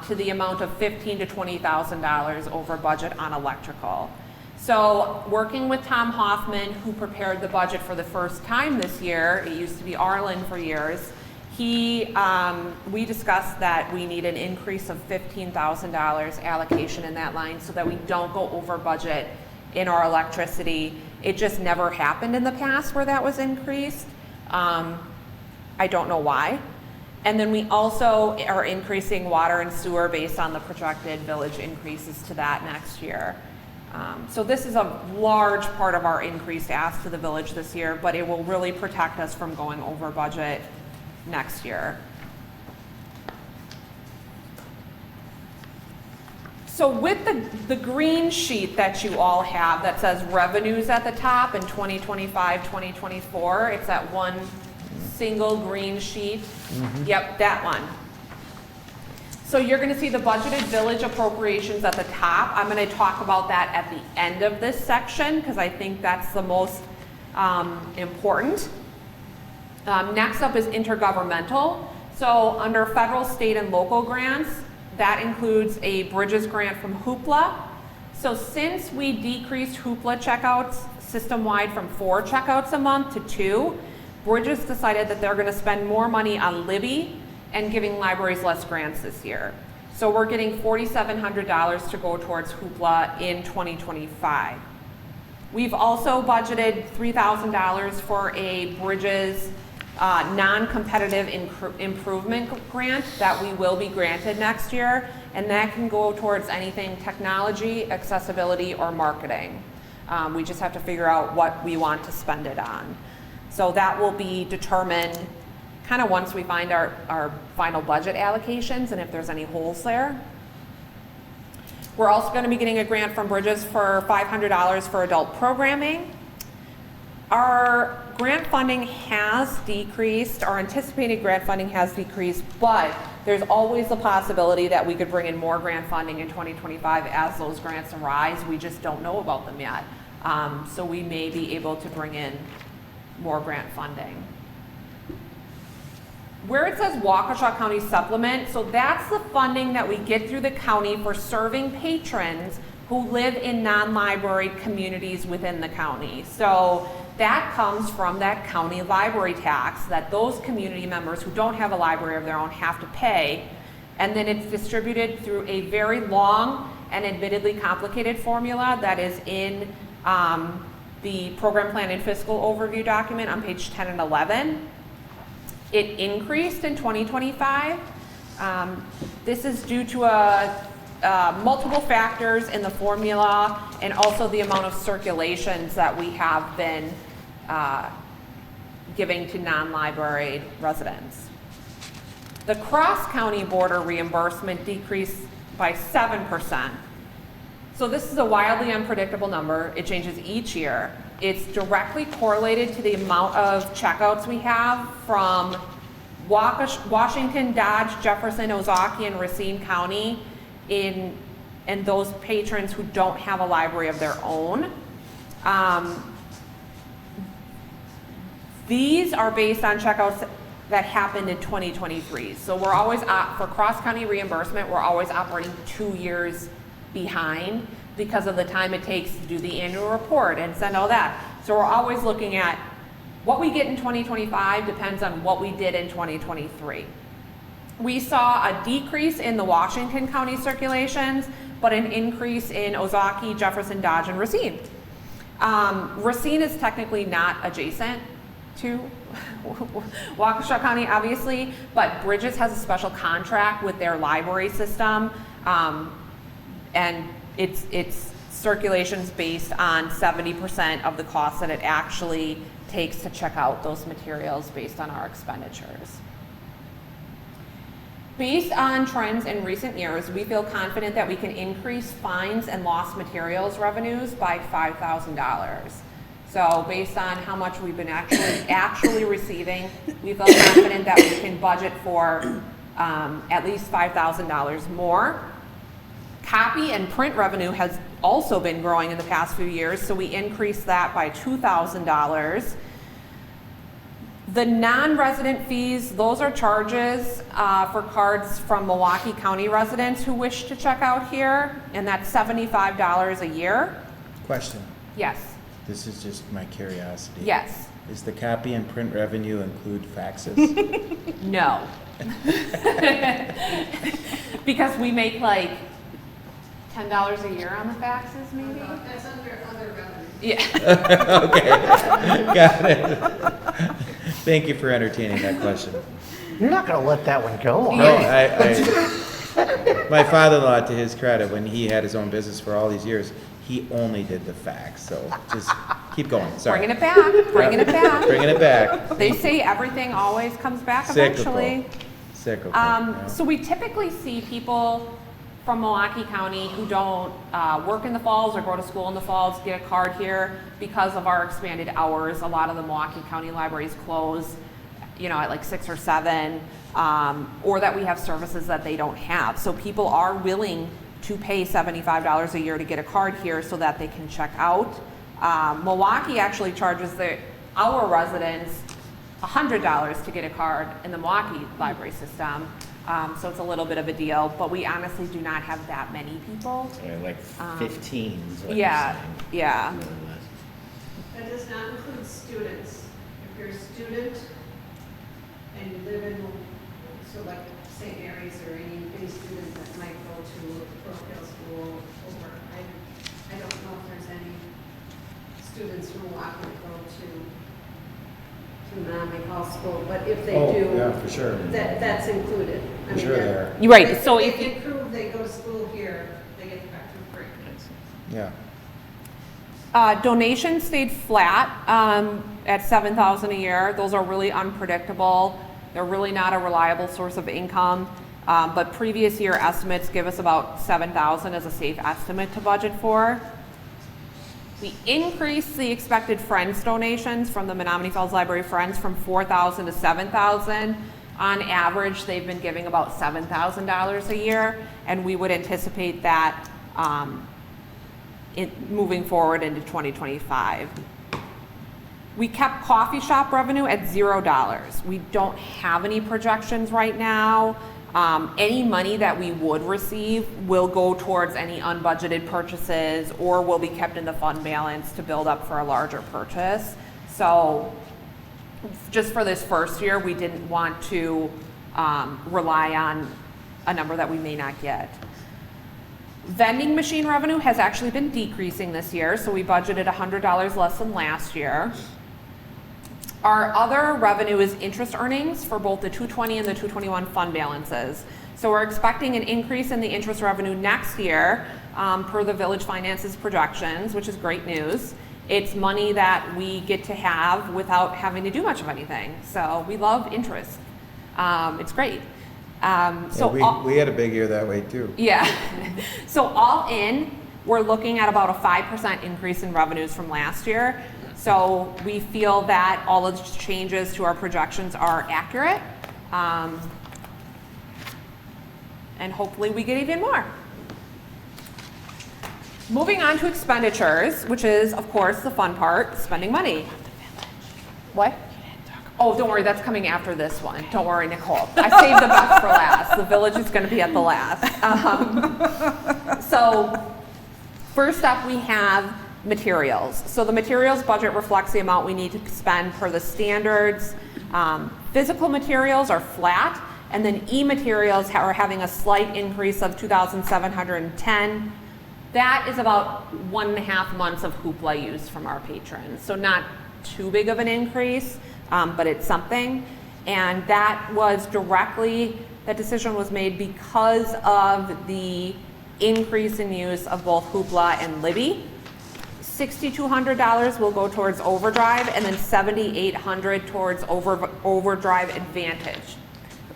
to the amount of $15,000 to $20,000 over budget on electrical. So working with Tom Hoffman, who prepared the budget for the first time this year, it used to be Arlen for years, we discussed that we need an increase of $15,000 allocation in that line so that we don't go over budget in our electricity. It just never happened in the past where that was increased. I don't know why. And then we also are increasing water and sewer based on the projected village increases to that next year. So this is a large part of our increased ask to the village this year, but it will really protect us from going over budget next year. So with the green sheet that you all have that says revenues at the top in 2025, 2024, it's that one single green sheet. Yep, that one. So you're going to see the budgeted village appropriations at the top. I'm going to talk about that at the end of this section because I think that's the most important. Next up is intergovernmental. So under federal, state, and local grants, that includes a bridges grant from Hoopla. So since we decreased Hoopla checkouts system-wide from 4 checkouts a month to 2, Bridges decided that they're going to spend more money on Libby and giving libraries less grants this year. So we're getting $4,700 to go towards Hoopla in 2025. We've also budgeted $3,000 for a Bridges non-competitive improvement grant that we will be granted next year, and that can go towards anything technology, accessibility, or marketing. We just have to figure out what we want to spend it on. So that will be determined kind of once we find our final budget allocations and if there's any holes there. We're also going to be getting a grant from Bridges for $500 for adult programming. Our grant funding has decreased, our anticipated grant funding has decreased, but there's always a possibility that we could bring in more grant funding in 2025 as those grants arise. We just don't know about them yet. So we may be able to bring in more grant funding. Where it says Waukesha County Supplement, so that's the funding that we get through the county for serving patrons who live in non-library communities within the county. So that comes from that county library tax that those community members who don't have a library of their own have to pay. And then it's distributed through a very long and admittedly complicated formula that is in the program plan and fiscal overview document on page 10 and 11. It increased in 2025. This is due to multiple factors in the formula and also the amount of circulations that we have been giving to non-library residents. The cross-county border reimbursement decreased by 7%. So this is a wildly unpredictable number. It changes each year. It's directly correlated to the amount of checkouts we have from Washington, Dodge, Jefferson, Ozaukee, and Racine County and those patrons who don't have a library of their own. These are based on checkouts that happened in 2023. So we're always, for cross-county reimbursement, we're always operating 2 years behind because of the time it takes to do the annual report and send all that. So we're always looking at what we get in 2025 depends on what we did in 2023. We saw a decrease in the Washington County circulations, but an increase in Ozaukee, Jefferson, Dodge, and Racine. Racine is technically not adjacent to Waukesha County, obviously, but Bridges has a special contract with their library system, and it's circulation's based on 70% of the cost that it actually takes to check out those materials based on our expenditures. Based on trends in recent years, we feel confident that we can increase fines and lost materials revenues by $5,000. So based on how much we've been actually receiving, we feel confident that we can budget for at least $5,000 more. Copy and print revenue has also been growing in the past few years, so we increased that by $2,000. The non-resident fees, those are charges for cards from Milwaukee County residents who wish to check out here, and that's $75 a year. Question, Yes, this is just my curiosity. yes, Is the copy and print revenue include faxes? no. Because we make like $10 a year on the faxes, maybe? That's under other revenue. Yeah. Okay, got it. Thank you for entertaining that question. You're not gonna let that one go, are No, you? my father-in-law, to his credit, when he had his own business for all these years, he only did the fax, so just keep going, sorry. Bringing it back, bringing it back. Bringing it back. They say everything always comes back Cyclical. eventually. Cyclical, yeah. So we typically see people from Milwaukee County who don't work in the falls or go to school in the falls get a card here because of our expanded hours. A lot of the Milwaukee County libraries close, you know, at like 6 or 7, or that we have services that they don't have. So people are willing to pay $75 a year to get a card here so that they can check out. Milwaukee actually charges our residents $100 to get a card in the Milwaukee library system. So it's a little bit of a deal, but we honestly do not have that many people. Yeah, like 15 is what Yeah, you're saying. yeah. More or less. That does not include students. If you're a student and you live in, so like St. Mary's or any student that might go to a parochial school over, I don't know if there's any students from Milwaukee that go to Menomonee Hall School, but if they Oh, do, yeah, for sure. that's included. I For mean, sure that- there. You're right, so If if they prove they go to school here, they get the card for free. Yeah. Donations stayed flat at $7,000 a year. Those are really unpredictable. They're really not a reliable source of income. But previous year estimates give us about $7,000 as a safe estimate to budget for. We increased the expected Friends donations from the Menomonee Falls Library Friends from $4,000 to $7,000. On average, they've been giving about $7,000 a year, and we would anticipate that moving forward into 2025. We kept coffee shop revenue at $0. We don't have any projections right now. Any money that we would receive will go towards any unbudgeted purchases or will be kept in the fund balance to build up for a larger purchase. So just for this first year, we didn't want to rely on a number that we may not get. Vending machine revenue has actually been decreasing this year, so we budgeted $100 less than last year. Our other revenue is interest earnings for both the 220 and the 221 fund balances. So we're expecting an increase in the interest revenue next year per the Village Finance's projections, which is great news. It's money that we get to have without having to do much of anything. So we love interest. It's great. We had a big year that way too. Yeah. So all in, we're looking at about a 5% increase in revenues from last year. So we feel that all of the changes to our projections are accurate. And hopefully we get even more. Moving on to expenditures, which is, of course, the fun part, spending money. What? Oh, don't worry, that's coming after this one. Don't worry, Nicole. I saved the best for last. The village is going to be at the last. So first up, we have materials. So the materials budget reflects the amount we need to spend per the standards. Physical materials are flat, and then e-materials are having a slight increase of $2,710. That is about 1.5 months of Hoopla use from our patrons. So not too big of an increase, but it's something. And that decision was made because of the increase in use of both Hoopla and Libby. $6,200 will go towards Overdrive, and then $7,800 towards Overdrive Advantage.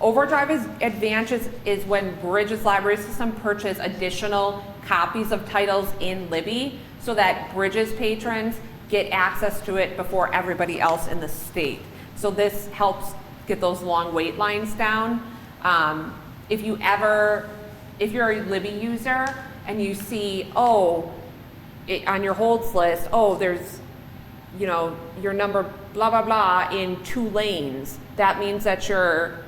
Overdrive Advantage is when Bridges Library System purchase additional copies of titles in Libby so that Bridges patrons get access to it before everybody else in the state. So this helps get those long wait lines down. If you're a Libby user and you see, on your holds list, there's, your number blah, blah, blah in 2 lanes, that means that you're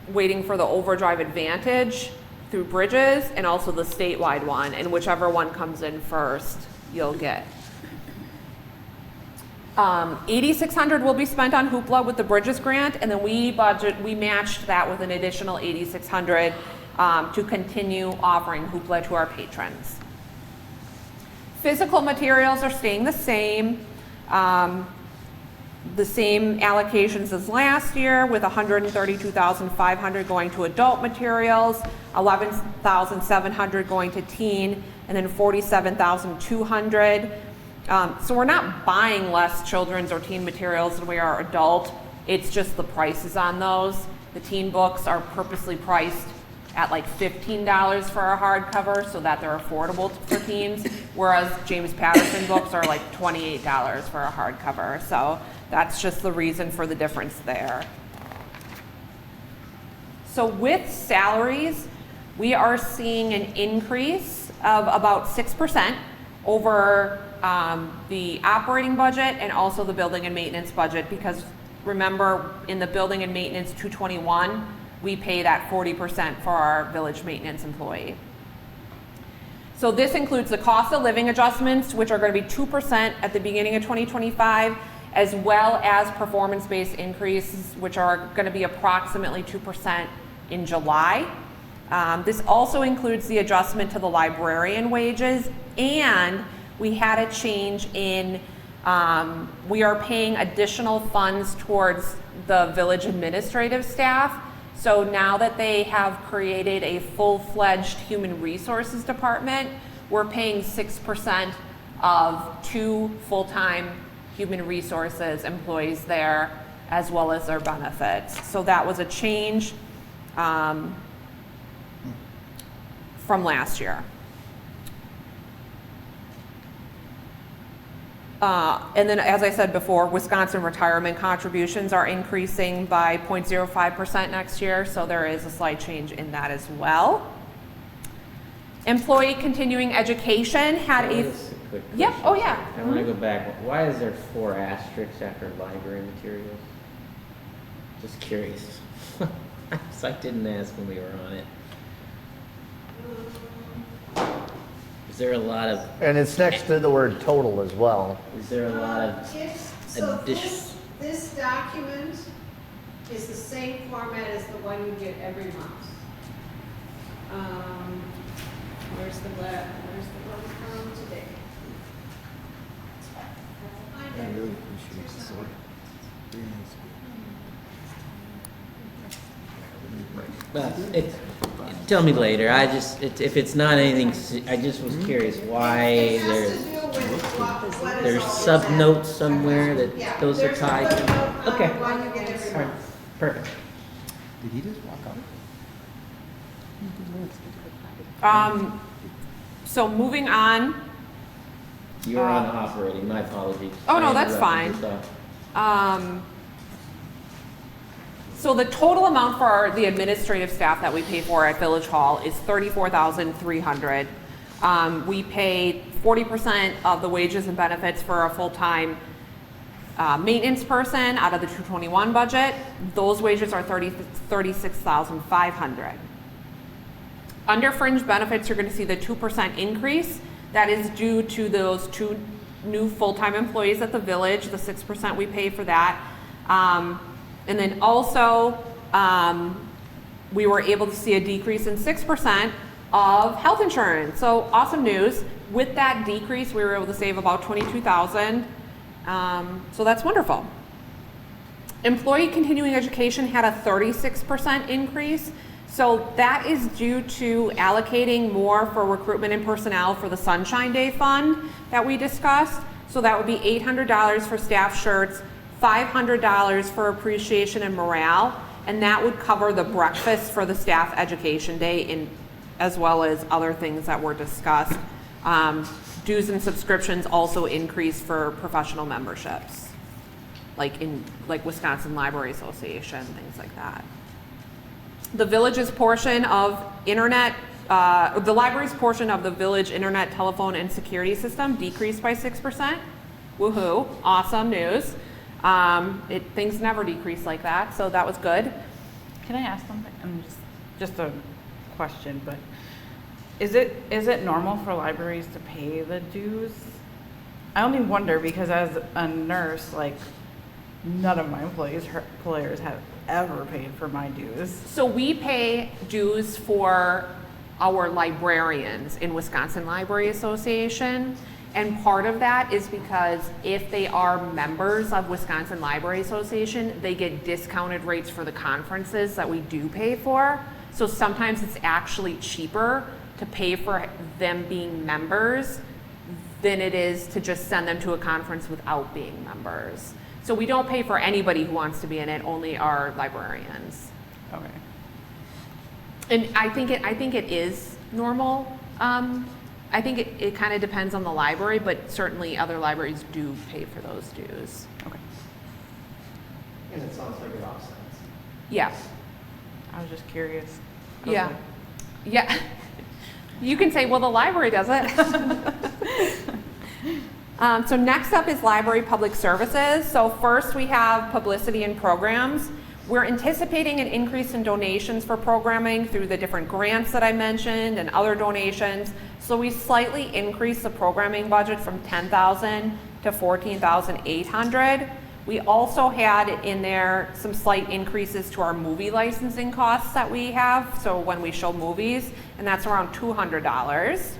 waiting for the Overdrive Advantage through Bridges and also the statewide one, and whichever one comes in first, you'll get. $8,600 will be spent on Hoopla with the Bridges grant, and then we matched that with an additional $8,600 to continue offering Hoopla to our patrons. Physical materials are staying the same allocations as last year, with $132,500 going to adult materials, $11,700 going to teen, and then $47,200. So we're not buying less children's or teen materials than we are adult. It's just the prices on those. The teen books are purposely priced at like $15 for a hardcover so that they're affordable for teens, whereas James Patterson books are like $28 for a hardcover. So that's just the reason for the difference there. So with salaries, we are seeing an increase of about 6% over the operating budget and also the building and maintenance budget, because remember, in the building and maintenance 221, we pay that 40% for our village maintenance employee. So this includes the cost of living adjustments, which are going to be 2% at the beginning of 2025, as well as performance-based increases, which are going to be approximately 2% in July. This also includes the adjustment to the librarian wages, and we had a change in, we are paying additional funds towards the village administrative staff. So now that they have created a full-fledged human resources department, we're paying 6% of 2 full-time human resources employees there, as well as their benefits. So that was a change from last year. And then, as I said before, Wisconsin retirement contributions are increasing by 0.05% next year, so there is a slight change in that as well. Employee continuing education had a... Just a quick Yep, question. oh yeah. I want to go back. Why is there 4 asterisks after library materials? Just curious. So I didn't ask when we were on it. Is there a lot of, And it's next to the word total as well. is there a lot of So addition? this document is the same format as the one you get every month. Where's the one from today? I really appreciate the sword. Tell me later. If it's not anything, I just was curious why It has there's to do with what is there's all sub this notes somewhere that Yeah, those are there's a tied footnote to. on Okay. the one you get every All right. month. Perfect. Did he just walk out? So moving on, You were on operating. My apologies. Oh, no, I that's interrupted fine. your thought. so the total amount for the administrative staff that we pay for at Village Hall is $34,300. We pay 40% of the wages and benefits for a full-time maintenance person out of the 221 budget. Those wages are $36,500. Under fringe benefits, you're going to see the 2% increase. That is due to those 2 new full-time employees at the village, the 6% we pay for that. And then also, we were able to see a decrease in 6% of health insurance. So awesome news. With that decrease, we were able to save about $22,000. So that's wonderful. Employee continuing education had a 36% increase. So that is due to allocating more for recruitment and personnel for the Sunshine Day Fund that we discussed. So that would be $800 for staff shirts, $500 for appreciation and morale, and that would cover the breakfast for the staff education day, as well as other things that were discussed. Dues and subscriptions also increase for professional memberships, like Wisconsin Library Association, things like that. The village's portion of the library's portion of the village internet, telephone, and security system decreased by 6%. Woohoo, awesome news. Things never decrease like that, so that was good. Can I ask something? Just a question, but is it normal for libraries to pay the dues? I only wonder because as a nurse, like, none of my employers have ever paid for my dues. So we pay dues for our librarians in Wisconsin Library Association. And part of that is because if they are members of Wisconsin Library Association, they get discounted rates for the conferences that we do pay for. So sometimes it's actually cheaper to pay for them being members than it is to just send them to a conference without being members. So we don't pay for anybody who wants to be in it, only our librarians. Okay. And I think it is normal. I think it kind of depends on the library, but certainly other libraries do pay for those dues. Okay. And it sounds like it offsets. Yeah. I was just curious. Yeah. Okay. Yeah. You can say, well, the library does it. So next up is library public services. So first we have publicity and programs. We're anticipating an increase in donations for programming through the different grants that I mentioned and other donations. So we slightly increased the programming budget from $10,000 to $14,800. We also had in there some slight increases to our movie licensing costs that we have. So when we show movies, and that's around $200.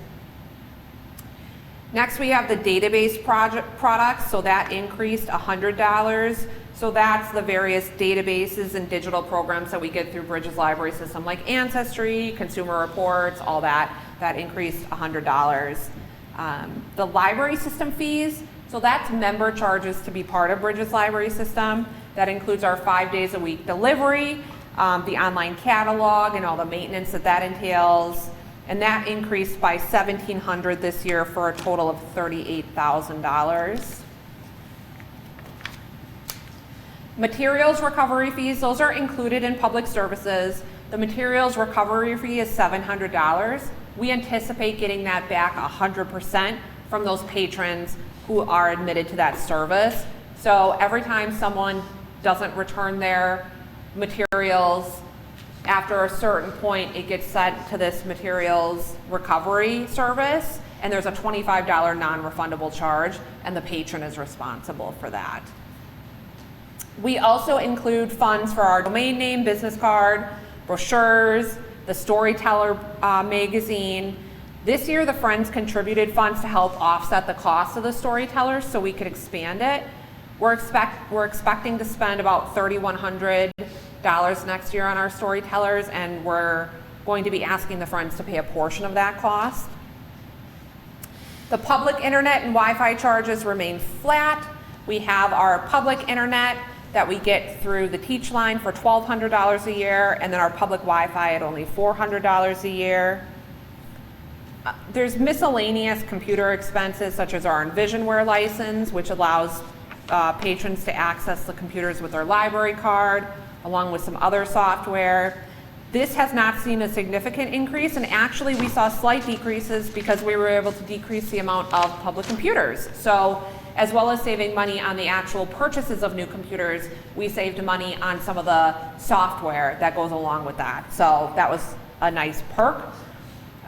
Next, we have the database products, so that increased $100. So that's the various databases and digital programs that we get through Bridges Library System, like Ancestry, Consumer Reports, all that. That increased $100. The library system fees, so that's member charges to be part of Bridges Library System. That includes our 5 days a week delivery, the online catalog, and all the maintenance that entails. And that increased by $1,700 this year for a total of $38,000. Materials recovery fees, those are included in public services. The materials recovery fee is $700. We anticipate getting that back 100% from those patrons who are admitted to that service. So every time someone doesn't return their materials, after a certain point, it gets sent to this materials recovery service, and there's a $25 non-refundable charge, and the patron is responsible for that. We also include funds for our domain name, business card, brochures, the Storyteller magazine. This year, the Friends contributed funds to help offset the cost of the Storytellers so we could expand it. We're expecting to spend about $3,100 next year on our Storytellers, and we're going to be asking the Friends to pay a portion of that cost. The public internet and Wi-Fi charges remain flat. We have our public internet that we get through the Teach Line for $1,200 a year, and then our public Wi-Fi at only $400 a year. There's miscellaneous computer expenses such as our Envisionware license, which allows patrons to access the computers with their library card, along with some other software. This has not seen a significant increase, and actually we saw slight decreases because we were able to decrease the amount of public computers. So as well as saving money on the actual purchases of new computers, we saved money on some of the software that goes along with that. So that was a nice perk.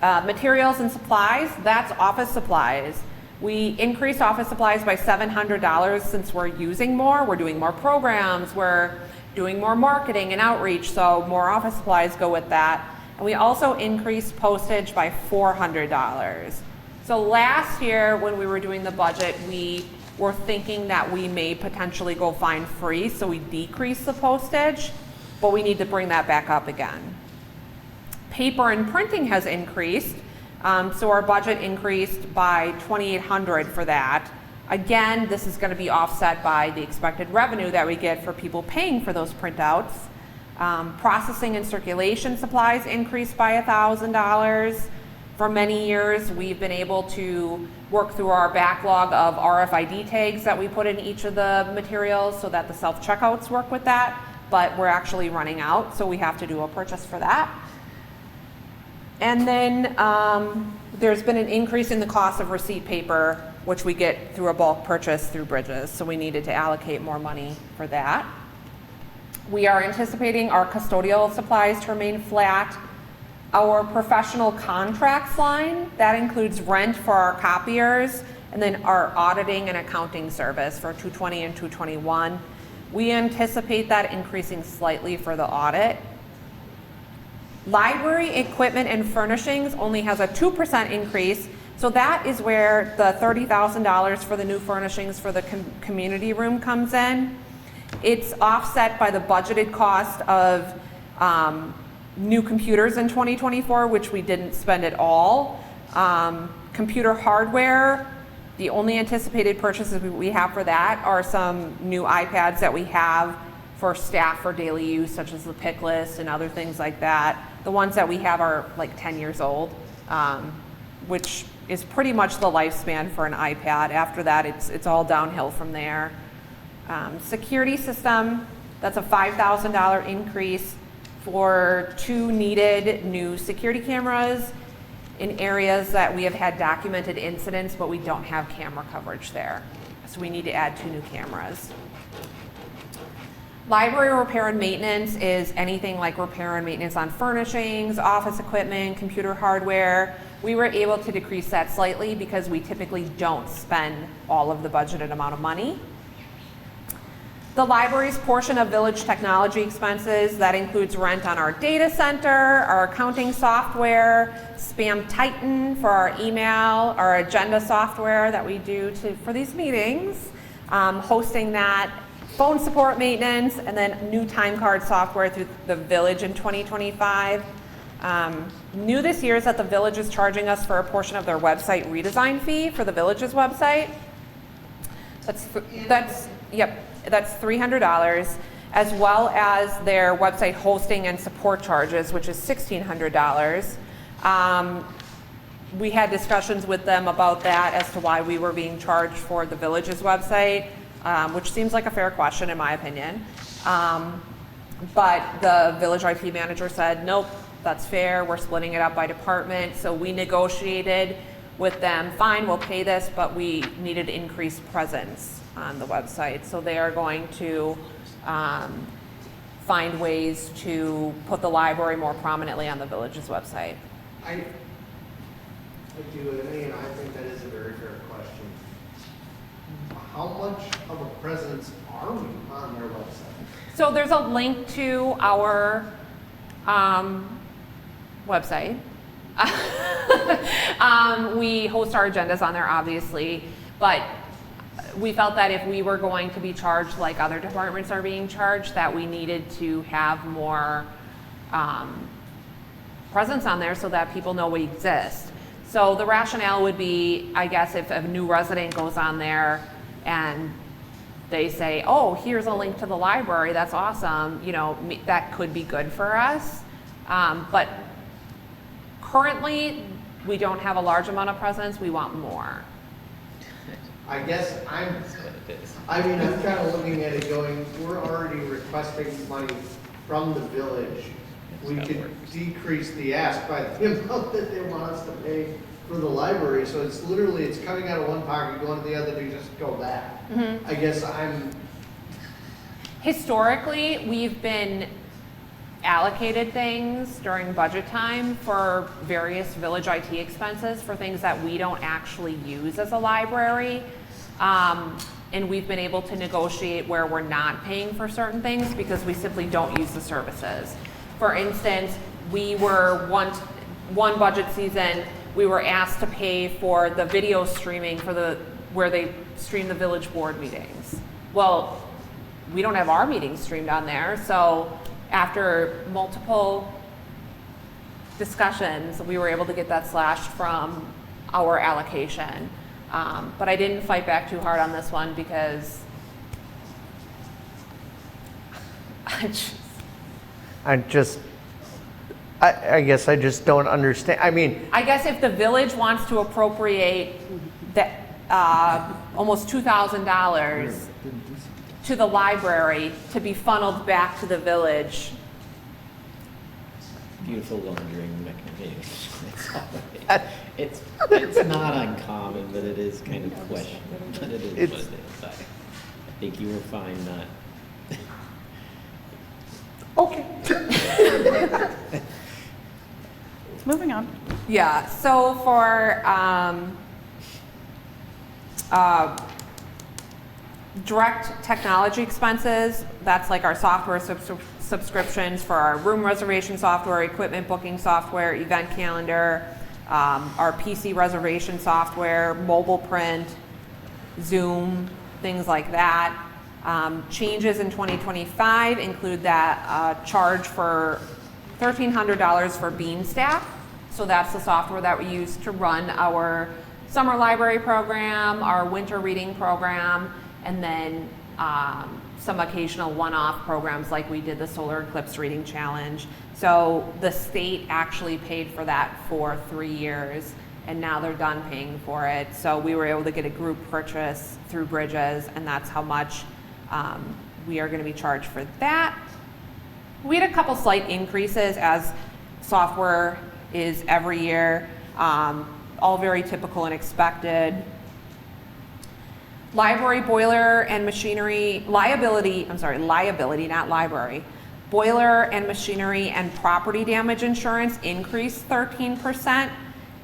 Materials and supplies, that's office supplies. We increased office supplies by $700 since we're using more. We're doing more programs. We're doing more marketing and outreach, so more office supplies go with that. And we also increased postage by $400. So last year when we were doing the budget, we were thinking that we may potentially go fine free, so we decreased the postage, but we need to bring that back up again. paper and printing has increased, so our budget increased by $2,800 for that. Again, this is going to be offset by the expected revenue that we get for people paying for those printouts. Processing and circulation supplies increased by $1,000. For many years, we've been able to work through our backlog of RFID tags that we put in each of the materials so that the self-checkouts work with that, but we're actually running out, so we have to do a purchase for that. And then there's been an increase in the cost of receipt paper, which we get through a bulk purchase through Bridges, so we needed to allocate more money for that. We are anticipating our custodial supplies to remain flat. Our professional contracts line, that includes rent for our copiers, and then our auditing and accounting service for 220 and 221. We anticipate that increasing slightly for the audit. Library equipment and furnishings only has a 2% increase, so that is where the $30,000 for the new furnishings for the community room comes in. It's offset by the budgeted cost of new computers in 2024, which we didn't spend at all. Computer hardware, the only anticipated purchases we have for that are some new iPads that we have for staff for daily use, such as the pick list and other things like that. The ones that we have are like 10 years old, which is pretty much the lifespan for an iPad. After that, it's all downhill from there. Security system, that's a $5,000 increase for 2 needed new security cameras in areas that we have had documented incidents, but we don't have camera coverage there. So we need to add 2 new cameras. Library repair and maintenance is anything like repair and maintenance on furnishings, office equipment, computer hardware. We were able to decrease that slightly because we typically don't spend all of the budgeted amount of money. The library's portion of village technology expenses, that includes rent on our data center, our accounting software, Spam Titan for our email, our agenda software that we do for these meetings, hosting that, phone support maintenance, and then new time card software through the village in 2025. New this year is that the village is charging us for a portion of their website redesign fee for the village's website. That's $300, as well as their website hosting and support charges, which is $1,600. We had discussions with them about that as to why we were being charged for the village's website, which seems like a fair question in my opinion. But the village IT manager said, nope, that's fair, we're splitting it up by department. So we negotiated with them, fine, we'll pay this, but we needed increased presence on the website. So they are going to find ways to put the library more prominently on the village's website. I do, and I think that is a very fair question. How much of a presence are we on their website? So there's a link to our website. We host our agendas on there, obviously, but we felt that if we were going to be charged like other departments are being charged, that we needed to have more presence on there so that people know we exist. So the rationale would be, I guess, if a new resident goes on there and they say, oh, here's a link to the library, that's awesome, you know, that could be good for us. But currently, we don't have a large amount of presence, we want more. I guess I'm kind of looking at it going, we're already requesting money from the village. We could decrease the ask by the amount that they want us to pay for the library. So it's literally, it's coming out of one pocket, going to the other to just go back. Mm-hmm. I guess Historically, we've been allocated things during budget time for various village IT expenses for things that we don't actually use as a library. And we've been able to negotiate where we're not paying for certain things because we simply don't use the services. For instance, we were one budget season, we were asked to pay for the video streaming for where they stream the village board meetings. Well, we don't have our meetings streamed on there, so after multiple discussions, we were able to get that slashed from our allocation. But I didn't fight back too hard on this one because I guess I just don't understand. I mean, I guess if the village wants to appropriate that, almost $2,000 to the library to be funneled back to the village. Beautiful laundering mechanism. It's not uncommon, but it is kind of questionable, but it is what it is. I think you were fine not. okay. Moving on. Yeah, so for direct technology expenses, that's like our software subscriptions for our room reservation software, equipment booking software, event calendar, our PC reservation software, mobile print, Zoom, things like that. Changes in 2025 include that charge for $1,300 for Beam Stack. So that's the software that we use to run our summer library program, our winter reading program, and then some occasional one-off programs like we did the Solar Eclipse Reading Challenge. So the state actually paid for that for 3 years, and now they're done paying for it. So we were able to get a group purchase through Bridges, and that's how much we are going to be charged for that. We had a couple slight increases as software is every year, all very typical and expected. Library boiler and machinery, liability, not library. Boiler and machinery and property damage insurance increased 13%.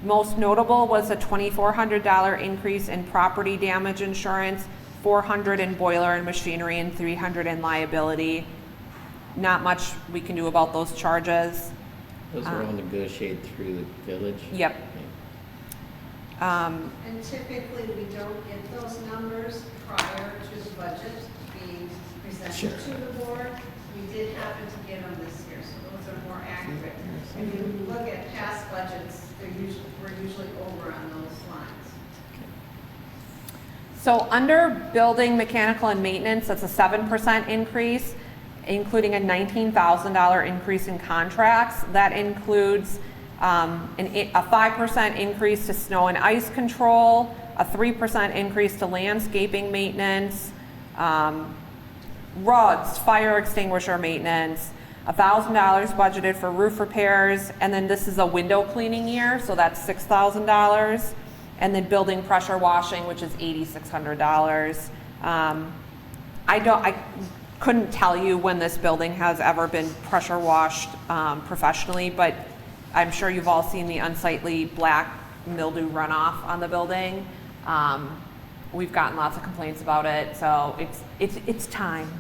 Most notable was a $2,400 increase in property damage insurance, $400 in boiler and machinery, and $300 in liability. Not much we can do about those charges. Those are all negotiated through the village? Yep. And typically, we don't get those numbers prior to the budget being presented to the board. We did happen to get them this year, so those are more accurate. If you look at past budgets, we're usually over on those lines. So under building, mechanical, and maintenance, that's a 7% increase, including a $19,000 increase in contracts. That includes a 5% increase to snow and ice control, a 3% increase to landscaping maintenance, rugs, fire extinguisher maintenance, $1,000 budgeted for roof repairs, and then this is a window cleaning year, so that's $6,000, and then building pressure washing, which is $8,600. I couldn't tell you when this building has ever been pressure washed professionally, but I'm sure you've all seen the unsightly black mildew runoff on the building. We've gotten lots of complaints about it, so it's time.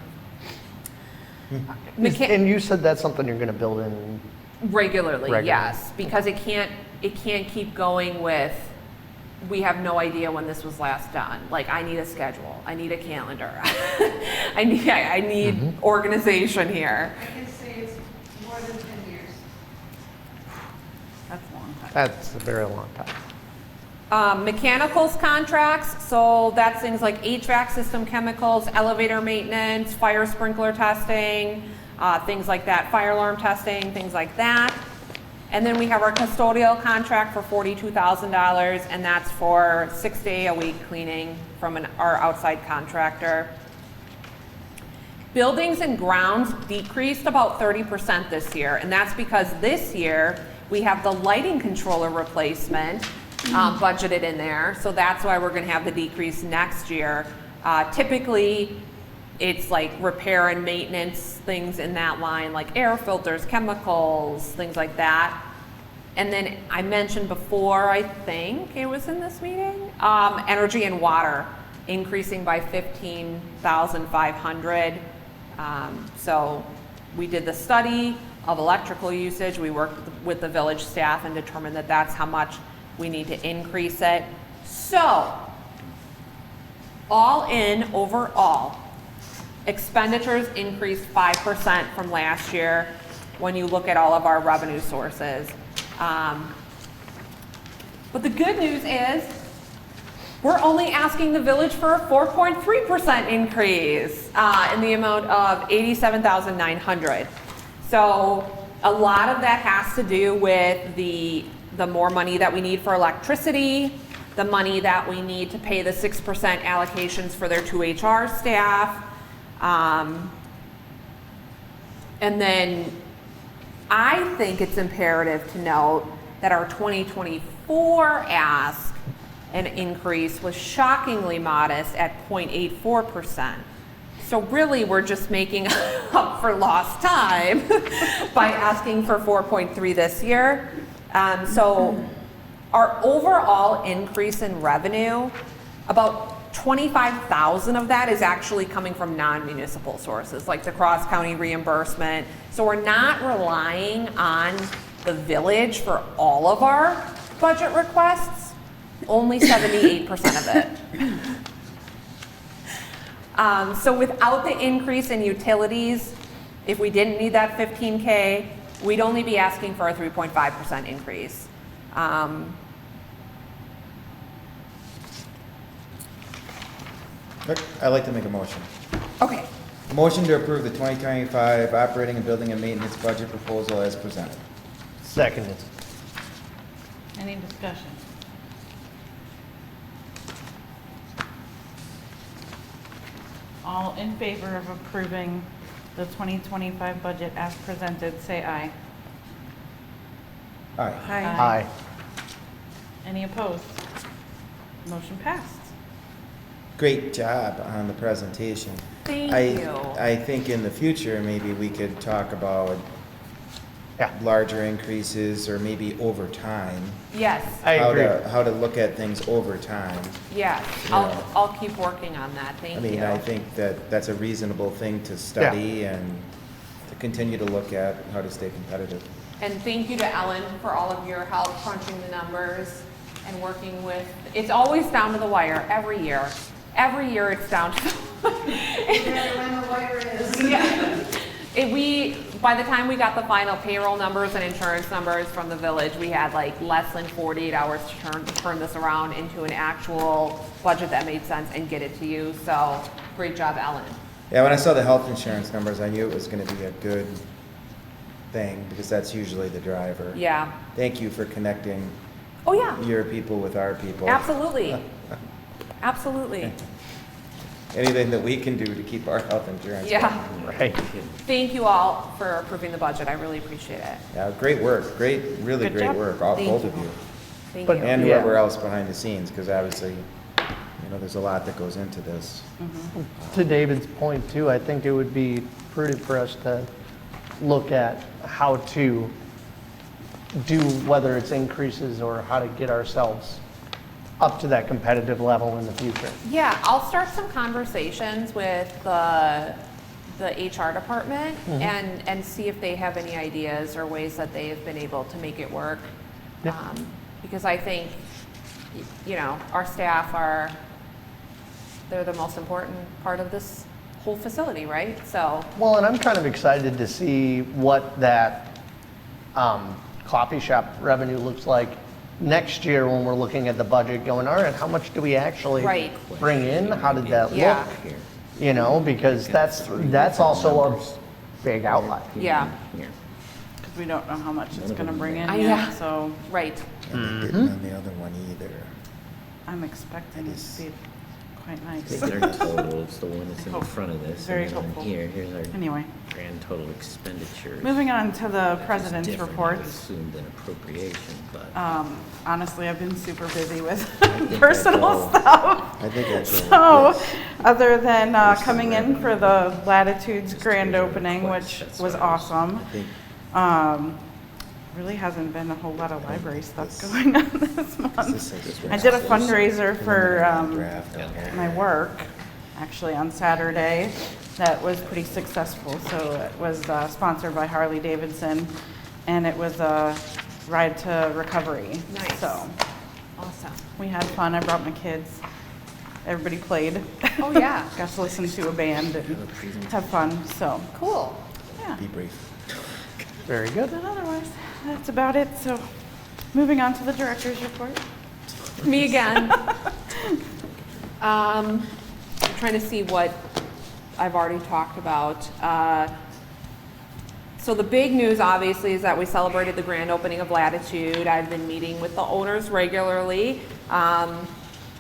And you said that's something you're going to build in Regularly, yes, because it can't keep going with, we have no idea when this was last done. Like, I need a schedule, I need a calendar, I need organization here. I can say it's more than 10 years. That's a long time. That's a very long time. Mechanicals contracts, so that's things like HVAC system chemicals, elevator maintenance, fire sprinkler testing, things like that, fire alarm testing, things like that. And then we have our custodial contract for $42,000, and that's for 6-day-a-week cleaning from our outside contractor. Buildings and grounds decreased about 30% this year, and that's because this year we have the lighting controller replacement budgeted in there, so that's why we're going to have the decrease next year. Typically, it's like repair and maintenance things in that line, like air filters, chemicals, things like that. And then I mentioned before, I think it was in this meeting, energy and water increasing by $15,500. So we did the study of electrical usage. We worked with the village staff and determined that that's how much we need to increase it. So, all in, overall, expenditures increased 5% from last year when you look at all of our revenue sources. But the good news is, we're only asking the village for a 4.3% increase in the amount of $87,900. So a lot of that has to do with the more money that we need for electricity, the money that we need to pay the 6% allocations for their 2 HR staff. And then I think it's imperative to note that our 2024 ask and increase was shockingly modest at 0.84%. So really, we're just making up for lost time by asking for 4.3 this year. So our overall increase in revenue, about 25,000 of that is actually coming from non-municipal sources, like the cross-county reimbursement. So we're not relying on the village for all of our budget requests, only 78% of it. So without the increase in utilities, if we didn't need that 15K, we'd only be asking for a 3.5% increase. Look, I'd like to make a motion. Okay, Motion to approve the 2025 operating and building and maintenance budget proposal as presented. Seconded. Any discussion? All in favor of approving the 2025 budget as presented, say aye. Aye. Aye. Any opposed? Motion passed. Great job on the presentation. thank you. I think in the future, maybe we could talk about Yeah, larger increases or maybe over time. Yes, I agree. How to look at things over time. yes, Yeah. I'll keep working on that, thank I you. mean, I think that that's a reasonable thing to study and to continue to look at how to stay competitive. And thank you to Ellen for all of your help crunching the numbers and working with, it's always down to the wire, every year. Every year it's down to, Yeah, when the wire is. yeah. By the time we got the final payroll numbers and insurance numbers from the village, we had like less than 48 hours to turn this around into an actual budget that made sense and get it to you. So great job, Ellen. Yeah, when I saw the health insurance numbers, I knew it was gonna be a good thing because that's usually the driver. Yeah. Thank you for connecting Oh, yeah. your people with our people. Absolutely. Absolutely. Anything that we can do to keep our health insurance. Yeah. Right. Thank you all for approving the budget. I really appreciate it. Yeah, great work, really Good great job. work, all, Thank both you. of you. Thank But- you. And Yeah. whoever else behind the scenes, because obviously, there's a lot that goes into this. To David's point too, I think it would be prudent for us to look at how to do, whether it's increases or how to get ourselves up to that competitive level in the future. Yeah, I'll start some conversations with the HR department and see if they have any ideas or ways that they have been able to make it work. Yeah. Because I think, our staff they're the most important part of this whole facility, right? So, Well, and I'm kind of excited to see what that coffee shop revenue looks like next year when we're looking at the budget going, all right, how much do we actually Right. bring in? How did that Yeah. look? Because that's also a big outlay. yeah, Because we don't know how much it's gonna bring in Yeah. yet, so right. And they didn't on the other one either. I'm expecting it to be quite Take nice. their total, it's the one that's in Hope- front of this. very And then hopeful. here's our Anyway, grand total expenditures. moving on to the Which is president's different, I reports. assumed an appropriation, but Honestly, I've been super busy with think personal I go- stuff. I think that's So, other than coming in for the Latitudes grand opening, which That's was what I was- awesome, I think really hasn't been a whole lot of library stuff going on this this month. is I did a fundraiser for preliminary draft on here. my work, actually on Saturday, that was pretty successful. So it was sponsored by Harley Davidson, and it was a ride to recovery. Nice. So Awesome. we had fun. I brought my kids. Everybody played. Oh, yeah. Got to listen to a band and have fun. So Cool. yeah. Be brief. Very good. But otherwise, that's about it. So Moving on to the director's report. Me again. I'm trying to see what I've already talked about. So the big news, obviously, is that we celebrated the grand opening of Latitude. I've been meeting with the owners regularly.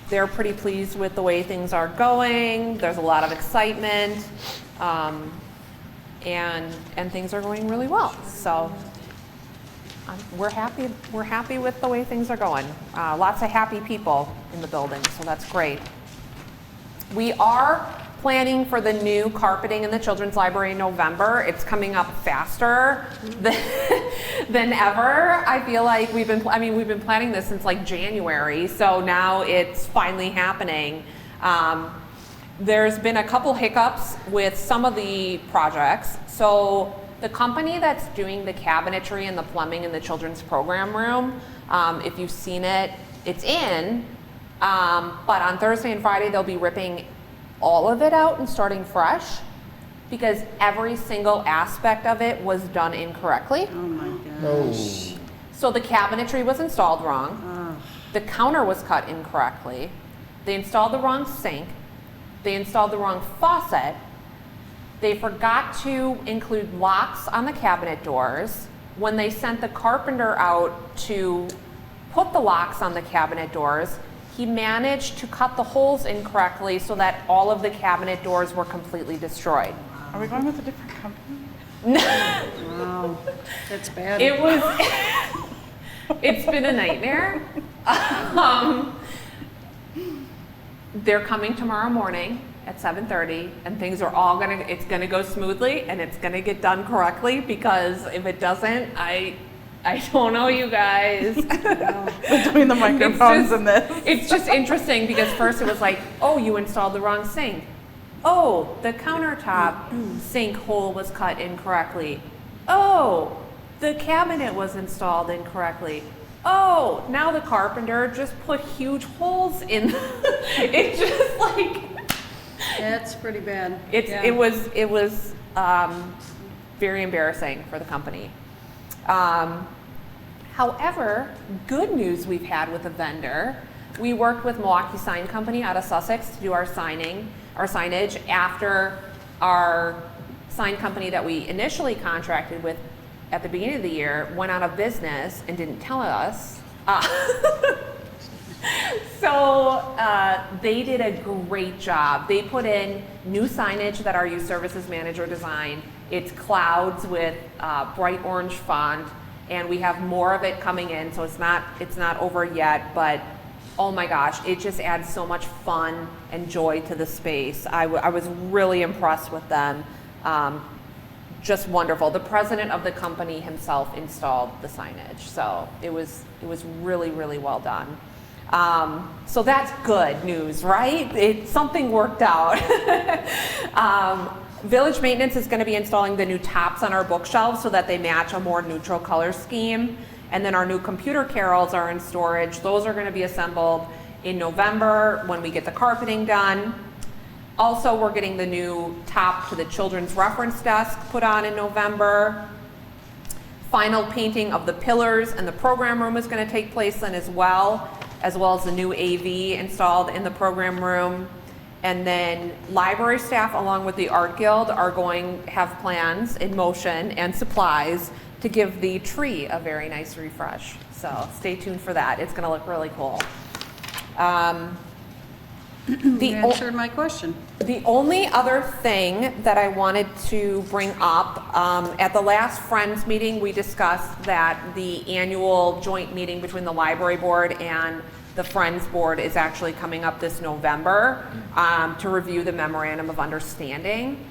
They're pretty pleased with the way things are going. There's a lot of excitement, and things are going really well. So we're happy. We're happy with the way things are going. Lots of happy people in the building, so that's great. We are planning for the new carpeting in the children's library in November. It's coming up faster than ever. I feel like we've been planning this since like January, so now it's finally happening. There's been a couple hiccups with some of the projects. So the company that's doing the cabinetry and the plumbing in the children's program room, if you've seen it, it's in, but on Thursday and Friday they'll be ripping all of it out and starting fresh because every single aspect of it was done incorrectly. Oh my No. gosh. So the cabinetry was installed wrong. The counter was cut incorrectly. They installed the wrong sink. They installed the wrong faucet. They forgot to include locks on the cabinet doors. When they sent the carpenter out to put the locks on the cabinet doors, he managed to cut the holes incorrectly so that all of the cabinet doors were completely destroyed. Are we going with a different company? Wow, that's bad. It was, it's been a nightmare. They're coming tomorrow morning at 7:30 and things are all it's gonna go smoothly and it's gonna get done correctly because if it doesn't, I don't know, you guys. Between the microphones and this. It's just interesting because first it was like, oh, you installed the wrong sink. Oh, the countertop sink hole was cut incorrectly. Oh, the cabinet was installed incorrectly. Oh, now the carpenter just put huge holes in. It's just like. That's pretty bad. It was very embarrassing for the company. However, good news we've had with a vendor. We worked with Milwaukee Sign Company out of Sussex to do our signage after our sign company that we initially contracted with at the beginning of the year went out of business and didn't tell us. So they did a great job. They put in new signage that our youth services manager designed. It's clouds with bright orange font, and we have more of it coming in, so it's not over yet, but oh my gosh, it just adds so much fun and joy to the space. I was really impressed with them. Just wonderful. The president of the company himself installed the signage, so it was really, really well done. So that's good news, right? Something worked out. Village Maintenance is going to be installing the new tops on our bookshelves so that they match a more neutral color scheme. And then our new computer carols are in storage. Those are going to be assembled in November when we get the carpeting done. Also, we're getting the new top to the children's reference desk put on in November. Final painting of the pillars and the program room is going to take place then as well as the new AV installed in the program room. And then library staff along with the Art Guild are going to have plans in motion and supplies to give the tree a very nice refresh. So stay tuned for that. It's going to look really cool. You answered my question. The only other thing that I wanted to bring up, at the last Friends meeting, we discussed that the annual joint meeting between the library board and the Friends board is actually coming up this November to review the memorandum of understanding.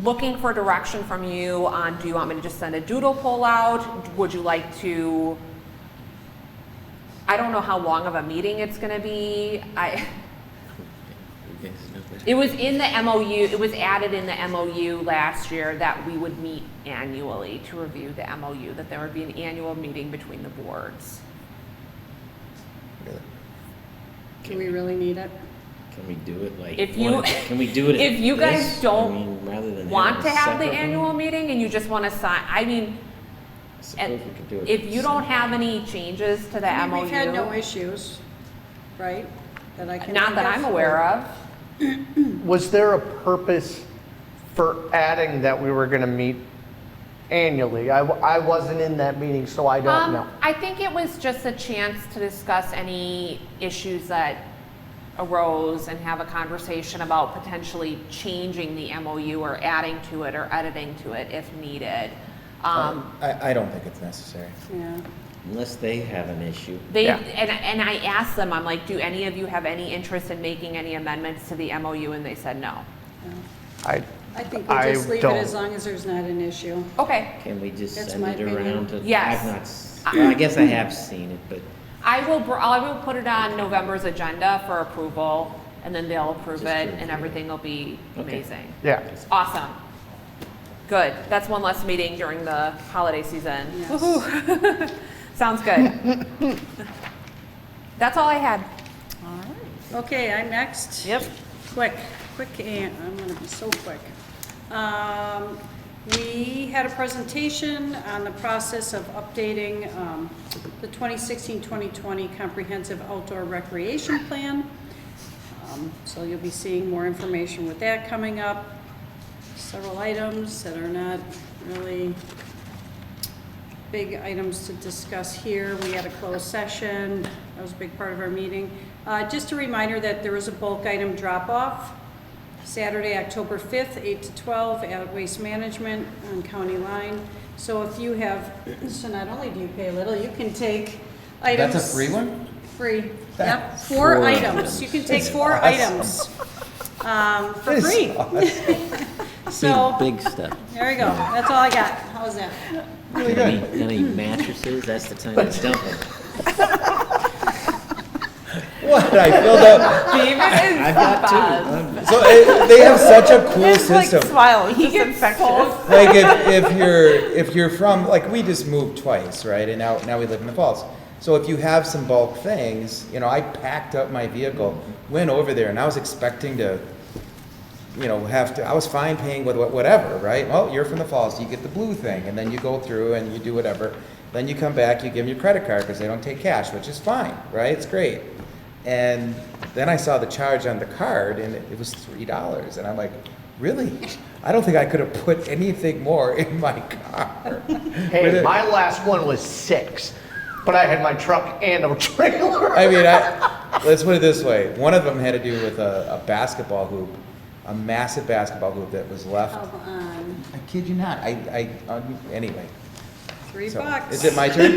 Looking for direction from you on, do you want me to just send a doodle poll out? Would you like to, I don't know how long of a meeting it's gonna be. It was in the MOU, it was added in the MOU last year that we would meet annually to review the MOU, that there would be an annual meeting between the boards. Really? Do we really need it? Can we do it like? If you- Can we do it? if you at guys this? don't I mean, rather than Want having to a have the separate one? annual meeting and you just wanna sign, I mean, suppose we could do it. If you don't have any changes to the I mean, MOU. we've had no issues, right? That I can Not think that of. I'm aware of. Was there a purpose for adding that we were gonna meet annually? I wasn't in that meeting, so I don't know. I think it was just a chance to discuss any issues that arose and have a conversation about potentially changing the MOU or adding to it or editing to it if needed. I don't think it's necessary. Yeah. Unless they have an issue. Yeah. And I asked them, I'm like, do any of you have any interest in making any amendments to the MOU? And they said no. I think we I just leave it don't. as long as there's not an issue. Okay, Can we just That's send my it opinion. around to? Yes. I've not, well, I guess I have seen it, but I will put it on November's agenda for approval, and then they'll approve Just it, to and approve it. everything will be Okay. amazing. Yeah. Awesome. Good. That's one less meeting during the holiday season. Yes. Woohoo. Sounds good. That's all I had. Okay, I'm next. Yep. Quick, and I'm gonna be so quick. We had a presentation on the process of updating the 2016-2020 Comprehensive Outdoor Recreation Plan. So you'll be seeing more information with that coming up. Several items that are not really big items to discuss here. We had a closed session. That was a big part of our meeting. Just a reminder that there is a bulk item drop-off Saturday, October 5th, 8 to 12 at Waste Management on County Line. So if you have, so not only do you pay a little, you can take items. That's a free one? Free. Yep, That's 4 4 items. You can take That's 4 awesome. items for That's free. awesome. So, big stuff. there you go. That's all I got. How's that? Any mattresses, that's the time to dump them. What, I filled up, David is I've got two. so they have such a cool It's like system. smile, He it's gets infectious. so Like if you're from, like we just moved twice, right? And now we live in the Falls. So if you have some bulk things, I packed up my vehicle, went over there, and I was expecting to, I was fine paying with whatever, right? Well, you're from the Falls, you get the blue thing, and then you go through and you do whatever. Then you come back, you give them your credit card because they don't take cash, which is fine, right? It's great. And then I saw the charge on the card, and it was $3, and I'm like, really? I don't think I could have put anything more in my car. Hey, my last one was 6, but I had my truck and a trailer. I mean, let's put it this way. One of them had to do with a basketball hoop, a massive basketball hoop that was left. Come on. I kid you not. Anyway. So, $3. is it my turn?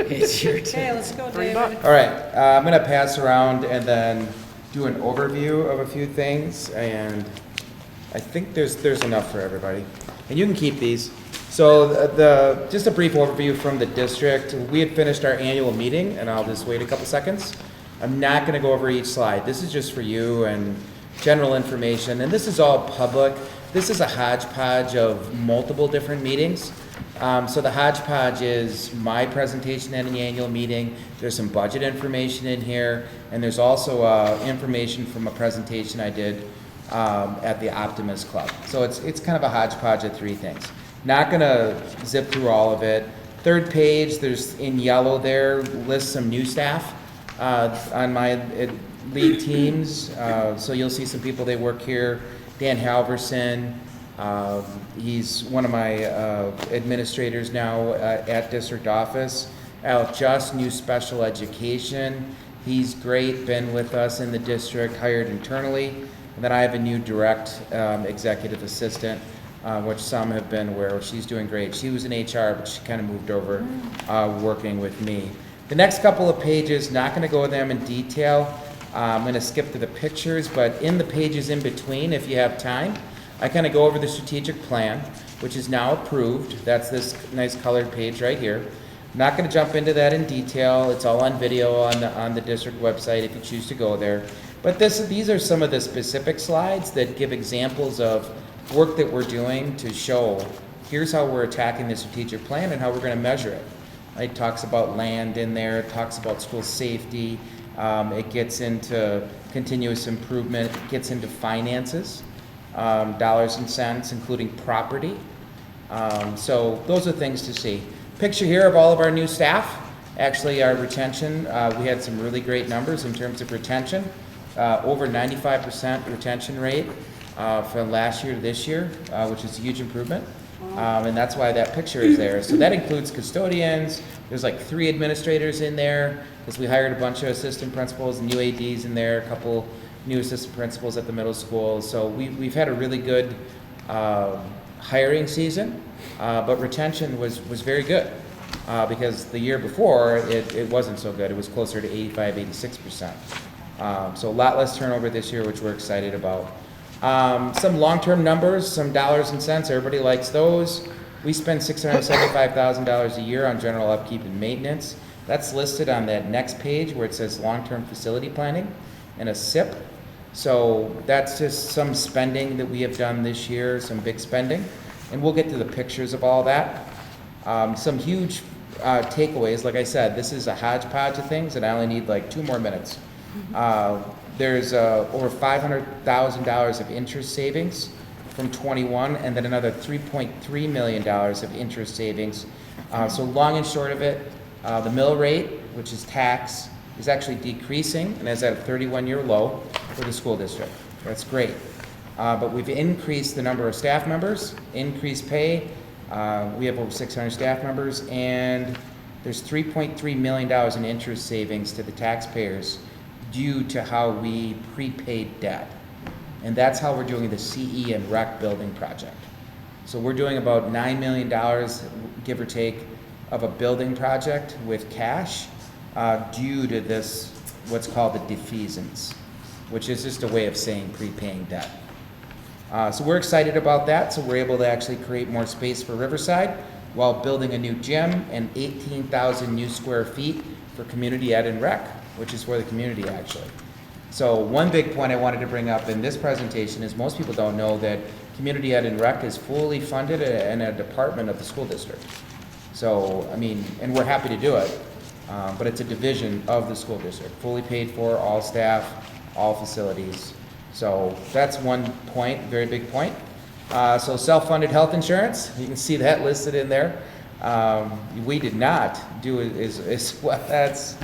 It's your Okay, turn. let's go, David. All right. I'm going to pass around and then do an overview of a few things, and I think there's enough for everybody. And you can keep these. So just a brief overview from the district. We had finished our annual meeting, and I'll just wait a couple seconds. I'm not going to go over each slide. This is just for you and general information, and this is all public. This is a hodgepodge of multiple different meetings. So the hodgepodge is my presentation at an annual meeting. There's some budget information in here, and there's also information from a presentation I did at the Optimist Club. So it's kind of a hodgepodge of 3 things. Not gonna zip through all of it. Third page, there's in yellow there, lists some new staff on my lead teams. So you'll see some people, they work here. Dan Halverson, he's one of my administrators now at district office. Al Just, new special education. He's great, been with us in the district, hired internally. And then I have a new direct executive assistant, which some have been aware of. She's doing great. She was in HR, but she kind of moved over working with me. The next couple of pages, not going to go over them in detail. I'm going to skip to the pictures, but in the pages in between, if you have time, I kind of go over the strategic plan, which is now approved. That's this nice colored page right here. I'm not going to jump into that in detail. It's all on video on the district website if you choose to go there. But these are some of the specific slides that give examples of work that we're doing to show here's how we're attacking the strategic plan and how we're going to measure it. It talks about land in there. It talks about school safety. It gets into continuous improvement. It gets into finances, dollars and cents, including property. So those are things to see. picture here of all of our new staff. Actually, our retention, we had some really great numbers in terms of retention. Over 95% retention rate from last year to this year, which is a huge improvement. And that's why that picture is there. So that includes custodians. There's like 3 administrators in there, because we hired a bunch of assistant principals and UADs in there, a couple new assistant principals at the middle school. So we've had a really good hiring season, but retention was very good. Because the year before, it wasn't so good. It was closer to 85, 86%. So a lot less turnover this year, which we're excited about. Some long-term numbers, some dollars and cents, everybody likes those. We spend $675,000 a year on general upkeep and maintenance. That's listed on that next page where it says long-term facility planning and a SIP. So that's just some spending that we have done this year, some big spending. And we'll get to the pictures of all that. Some huge takeaways, like I said, this is a hodgepodge of things, and I only need like 2 more minutes. There's over $500,000 of interest savings from 21, and then another $3.3 million of interest savings. So long and short of it, the mill rate, which is tax, is actually decreasing and is at a 31-year low for the school district. That's great. But we've increased the number of staff members, increased pay. We have over 600 staff members, and there's $3.3 million in interest savings to the taxpayers due to how we prepaid debt. And that's how we're doing the CE and rec building project. So we're doing about $9 million, give or take, of a building project with cash due to this, what's called the defeasance, which is just a way of saying prepaying debt. So we're excited about that. So we're able to actually create more space for Riverside while building a new gym and 18,000 new square feet for community ed and rec, which is for the community actually. So one big point I wanted to bring up in this presentation is most people don't know that community ed and rec is fully funded in a department of the school district. So, I mean, and we're happy to do it, but it's a division of the school district, fully paid for, all staff, all facilities. So that's one point, very big point. So self-funded health insurance, you can see that listed in there. We did not do it as well. That's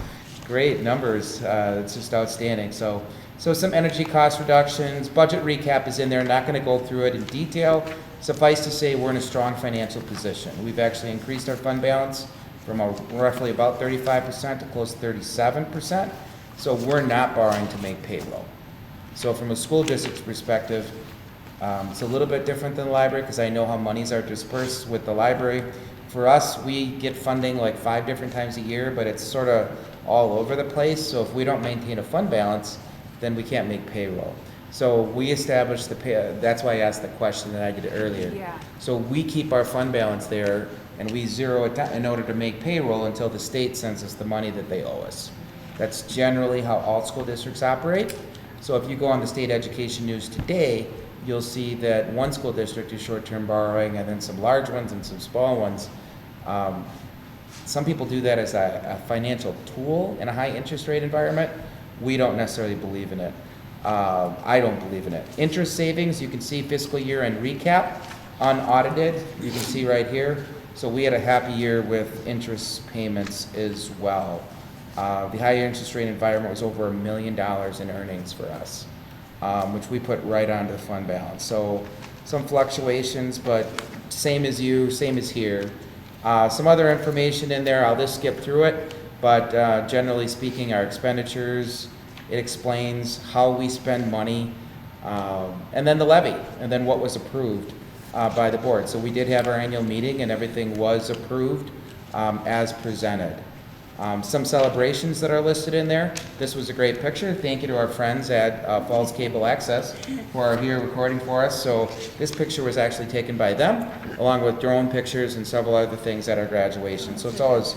great numbers. It's just outstanding. So some energy cost reductions, budget recap is in there. Not going to go through it in detail. Suffice to say, we're in a strong financial position. We've actually increased our fund balance from roughly about 35% to close to 37%. So we're not borrowing to make payroll. So from a school district's perspective, it's a little bit different than the library because I know how monies are dispersed with the library. For us, we get funding like 5 different times a year, but it's sort of all over the place. So if we don't maintain a fund balance, then we can't make payroll. So we established the pay, that's why I asked the question that I did earlier. Yeah. So we keep our fund balance there and we zero it down in order to make payroll until the state sends us the money that they owe us. That's generally how all school districts operate. So if you go on the state education news today, you'll see that one school district is short-term borrowing and then some large ones and some small ones. Some people do that as a financial tool in a high interest rate environment. We don't necessarily believe in it. I don't believe in it. Interest savings, you can see fiscal year end recap, unaudited, you can see right here. So we had a happy year with interest payments as well. The higher interest rate environment was over $1 million in earnings for us, which we put right onto the fund balance. So some fluctuations, but same as you, same as here. Some other information in there, I'll just skip through it, but generally speaking, our expenditures, it explains how we spend money, and then the levy, and then what was approved by the board. So we did have our annual meeting and everything was approved as presented. Some celebrations that are listed in there. This was a great picture. Thank you to our friends at Falls Cable Access who are here recording for us. So this picture was actually taken by them, along with drone pictures and several other things at our graduation. So it's always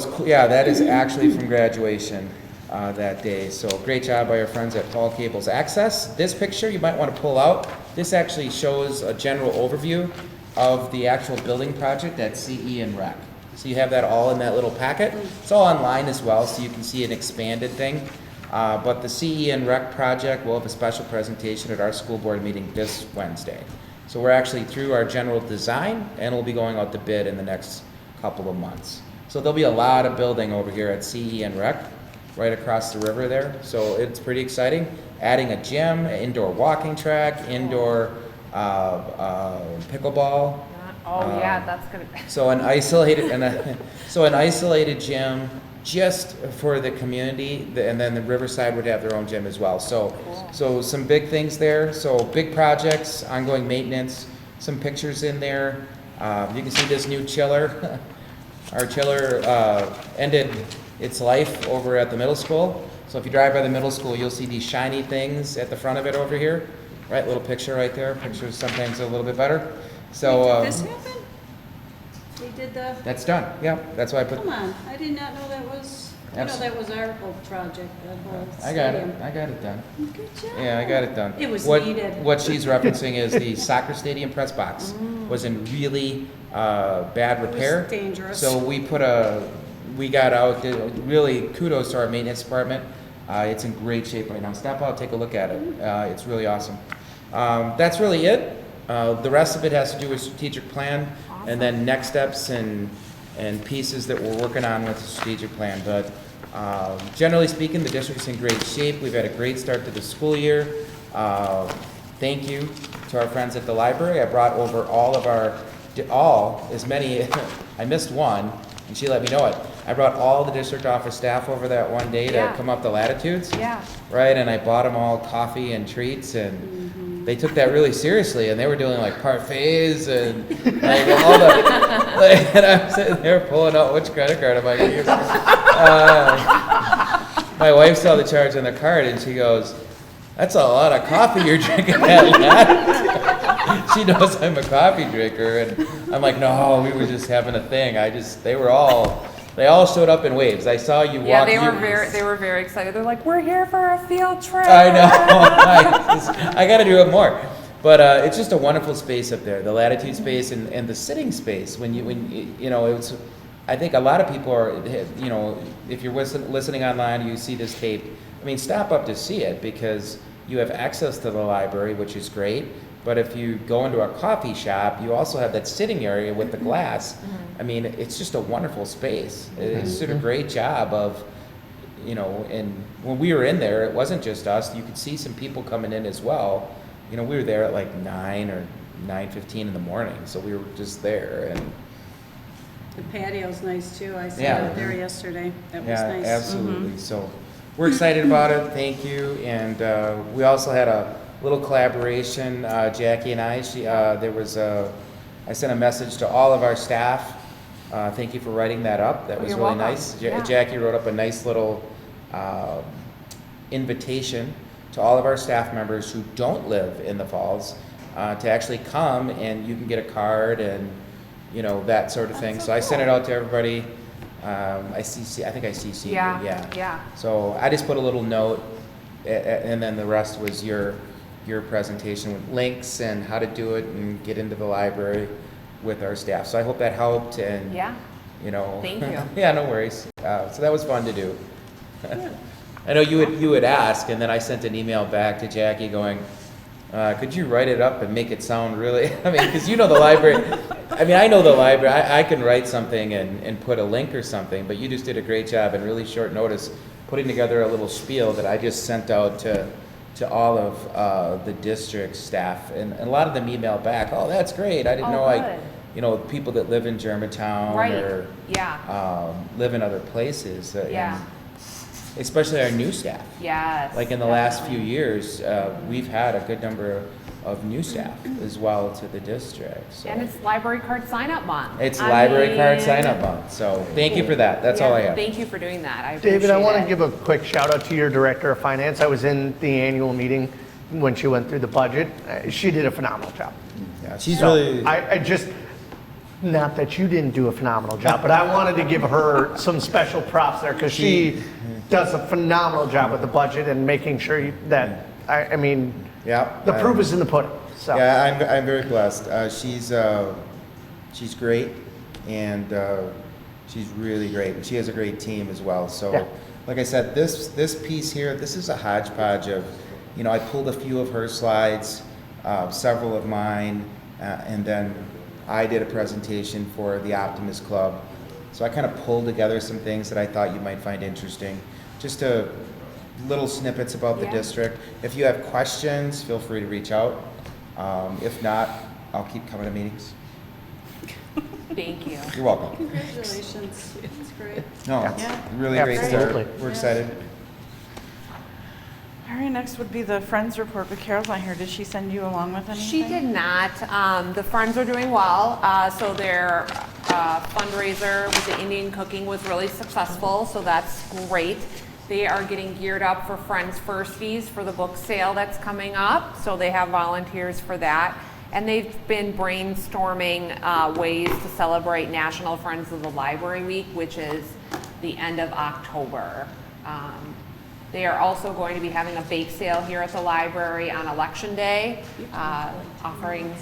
cool. Yeah, that is actually from graduation that day. So great job by our friends at Fall Cables Access. This picture you might want to pull out. This actually shows a general overview of the actual building project at CE and Rec. So you have that all in that little packet. It's all online as well, so you can see an expanded thing. But the CE and Rec project will have a special presentation at our school board meeting this Wednesday. So we're actually through our general design, and we'll be going out to bid in the next couple of months. So there'll be a lot of building over here at CE and Rec, right across the river there. So it's pretty exciting. Adding a gym, an indoor walking track, indoor pickleball. Oh, yeah, that's gonna, So an isolated gym just for the community, and then the Riverside would have their own gym as well. So some big things there. So big projects, ongoing maintenance, some pictures in there. You can see this new chiller. Our chiller ended its life over at the middle school. So if you drive by the middle school, you'll see these shiny things at the front of it over here. Right, little picture right there. Pictures sometimes a little bit better. So Did this happen? They did the, that's done. Yeah, that's why I put. come on, I did not know that was, you know, that was our whole project, that whole I got stadium. it. I got it done. Good job. Yeah, I got it done. It was What- needed. What she's referencing is the soccer stadium press box was in really bad It was repair. dangerous. So we got out, really kudos to our maintenance department. It's in great shape right now. Stop out, take a look at it. It's really awesome. That's really it. The rest of it has to do with strategic plan and then next steps and pieces that we're working on with the strategic plan. But generally speaking, the district's in great shape. We've had a great start to the school year. Thank you to our friends at the library. I brought over as many, I missed one, and she let me know it. I brought all the district office staff over that one day to Yeah. come up the latitudes. yeah. Right, and I bought them all coffee and treats, and they took that really seriously, and they were doing like parfaits and like all the, and I'm sitting there pulling out which credit card am I going to use. My wife saw the charge on the card, and she goes, "That's a lot of coffee you're drinking that latitude." She knows I'm a coffee drinker, and I'm like, "No, we were just having a thing." They all showed up in waves. I saw you walk. Yeah, they were very excited. They're like, we're here for a field trip. I know. I got to do it more. But it's just a wonderful space up there, the latitude space and the sitting space. When you know, it's. I think a lot of people are, you know, if you're listening online, you see this tape. I mean, stop up to see it because you have access to the library, which is great. But if you go into a coffee shop, you also have that sitting area with the glass. I mean, it's just a wonderful space. It's did a great job of, you know, and when we were in there, it wasn't just us. You could see some people coming in as well. You know, we were there at like 9 or 9:15 in the morning, so we were just there. And The patio's nice too, I sat Yeah. out there yesterday, that was yeah, nice. absolutely. So we're excited about it. Thank you. And we also had a little collaboration. Jackie and I. I sent a message to all of our staff. Thank you for writing that up. That was You're really welcome. nice. Yeah. Jackie wrote up a nice little invitation to all of our staff members who don't live in the Falls to actually come, and you can get a card and, you know, that sort of thing. So I sent it out to everybody. I think I CC'd you. Yeah. So I just put a little note, and then the rest was your presentation with links and how to do it and get into the library with our staff. So I hope that helped, and Yeah. you know. Thank you. Yeah, no worries. So that was fun to do. I know you would ask, and then I sent an email back to Jackie going, could you write it up and make it sound really, I mean, because you know the library, I mean, I know the library, I can write something and put a link or something, but you just did a great job in really short notice putting together a little spiel that I just sent out to all of the district staff, and a lot of them emailed back, "Oh, that's great, I didn't know good. you know, people that live in Germantown Right. or Yeah. live in other places, Yeah. and especially our new staff. Yes. Like in the last few years, we've had a good number of new staff as well to the district. So And it's library card sign up month. it's I library card mean, sign up month. So thank you for that. That's all I yeah, have. Thank you for doing that. I David, I appreciate want it. to give a quick shout out to your director of finance. I was in the annual meeting when she went through the budget. She did a phenomenal job. Yeah, she's So, really. I just, not that you didn't do a phenomenal job, but I wanted to give her some special props there because she does a phenomenal job with the budget and making sure that, I mean, Yeah. the proof is in the pudding. So, Yeah, I'm very blessed. She's great, and she's really great. And she has a great team as well. So, Yeah. like I said, this piece here, this is a hodgepodge of, you know, I pulled a few of her slides, several of mine, and then I did a presentation for the Optimist Club So I kind of pulled together some things that I thought you might find interesting, just little snippets about the Yeah. district. If you have questions, feel free to reach out. If not, I'll keep coming to meetings. Thank you. You're welcome. Congratulations. It's great. No, it's Yeah. really great start. Absolutely. We're excited. All right, next would be the Friends report, but Carol's not here. Did she send you along with anything? She did not. The Friends are doing well. So their fundraiser with the Indian cooking was really successful, so that's great. They are getting geared up for Friends Firsties for the book sale that's coming up, so they have volunteers for that. And they've been brainstorming ways to celebrate National Friends of the Library Week, which is the end of October. They are also going to be having a bake sale here at the library on Election Day, offering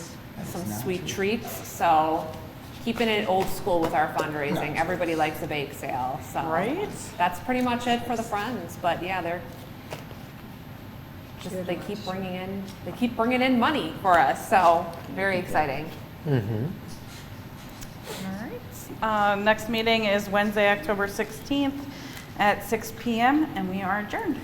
some sweet treats. So keeping it old school with our fundraising. Everybody likes a bake sale, so. Right? That's pretty much it for the Friends, but yeah, they keep bringing in money for us, so very exciting. All right. Next meeting is Wednesday, October 16th at 6 PM, and we are adjourned.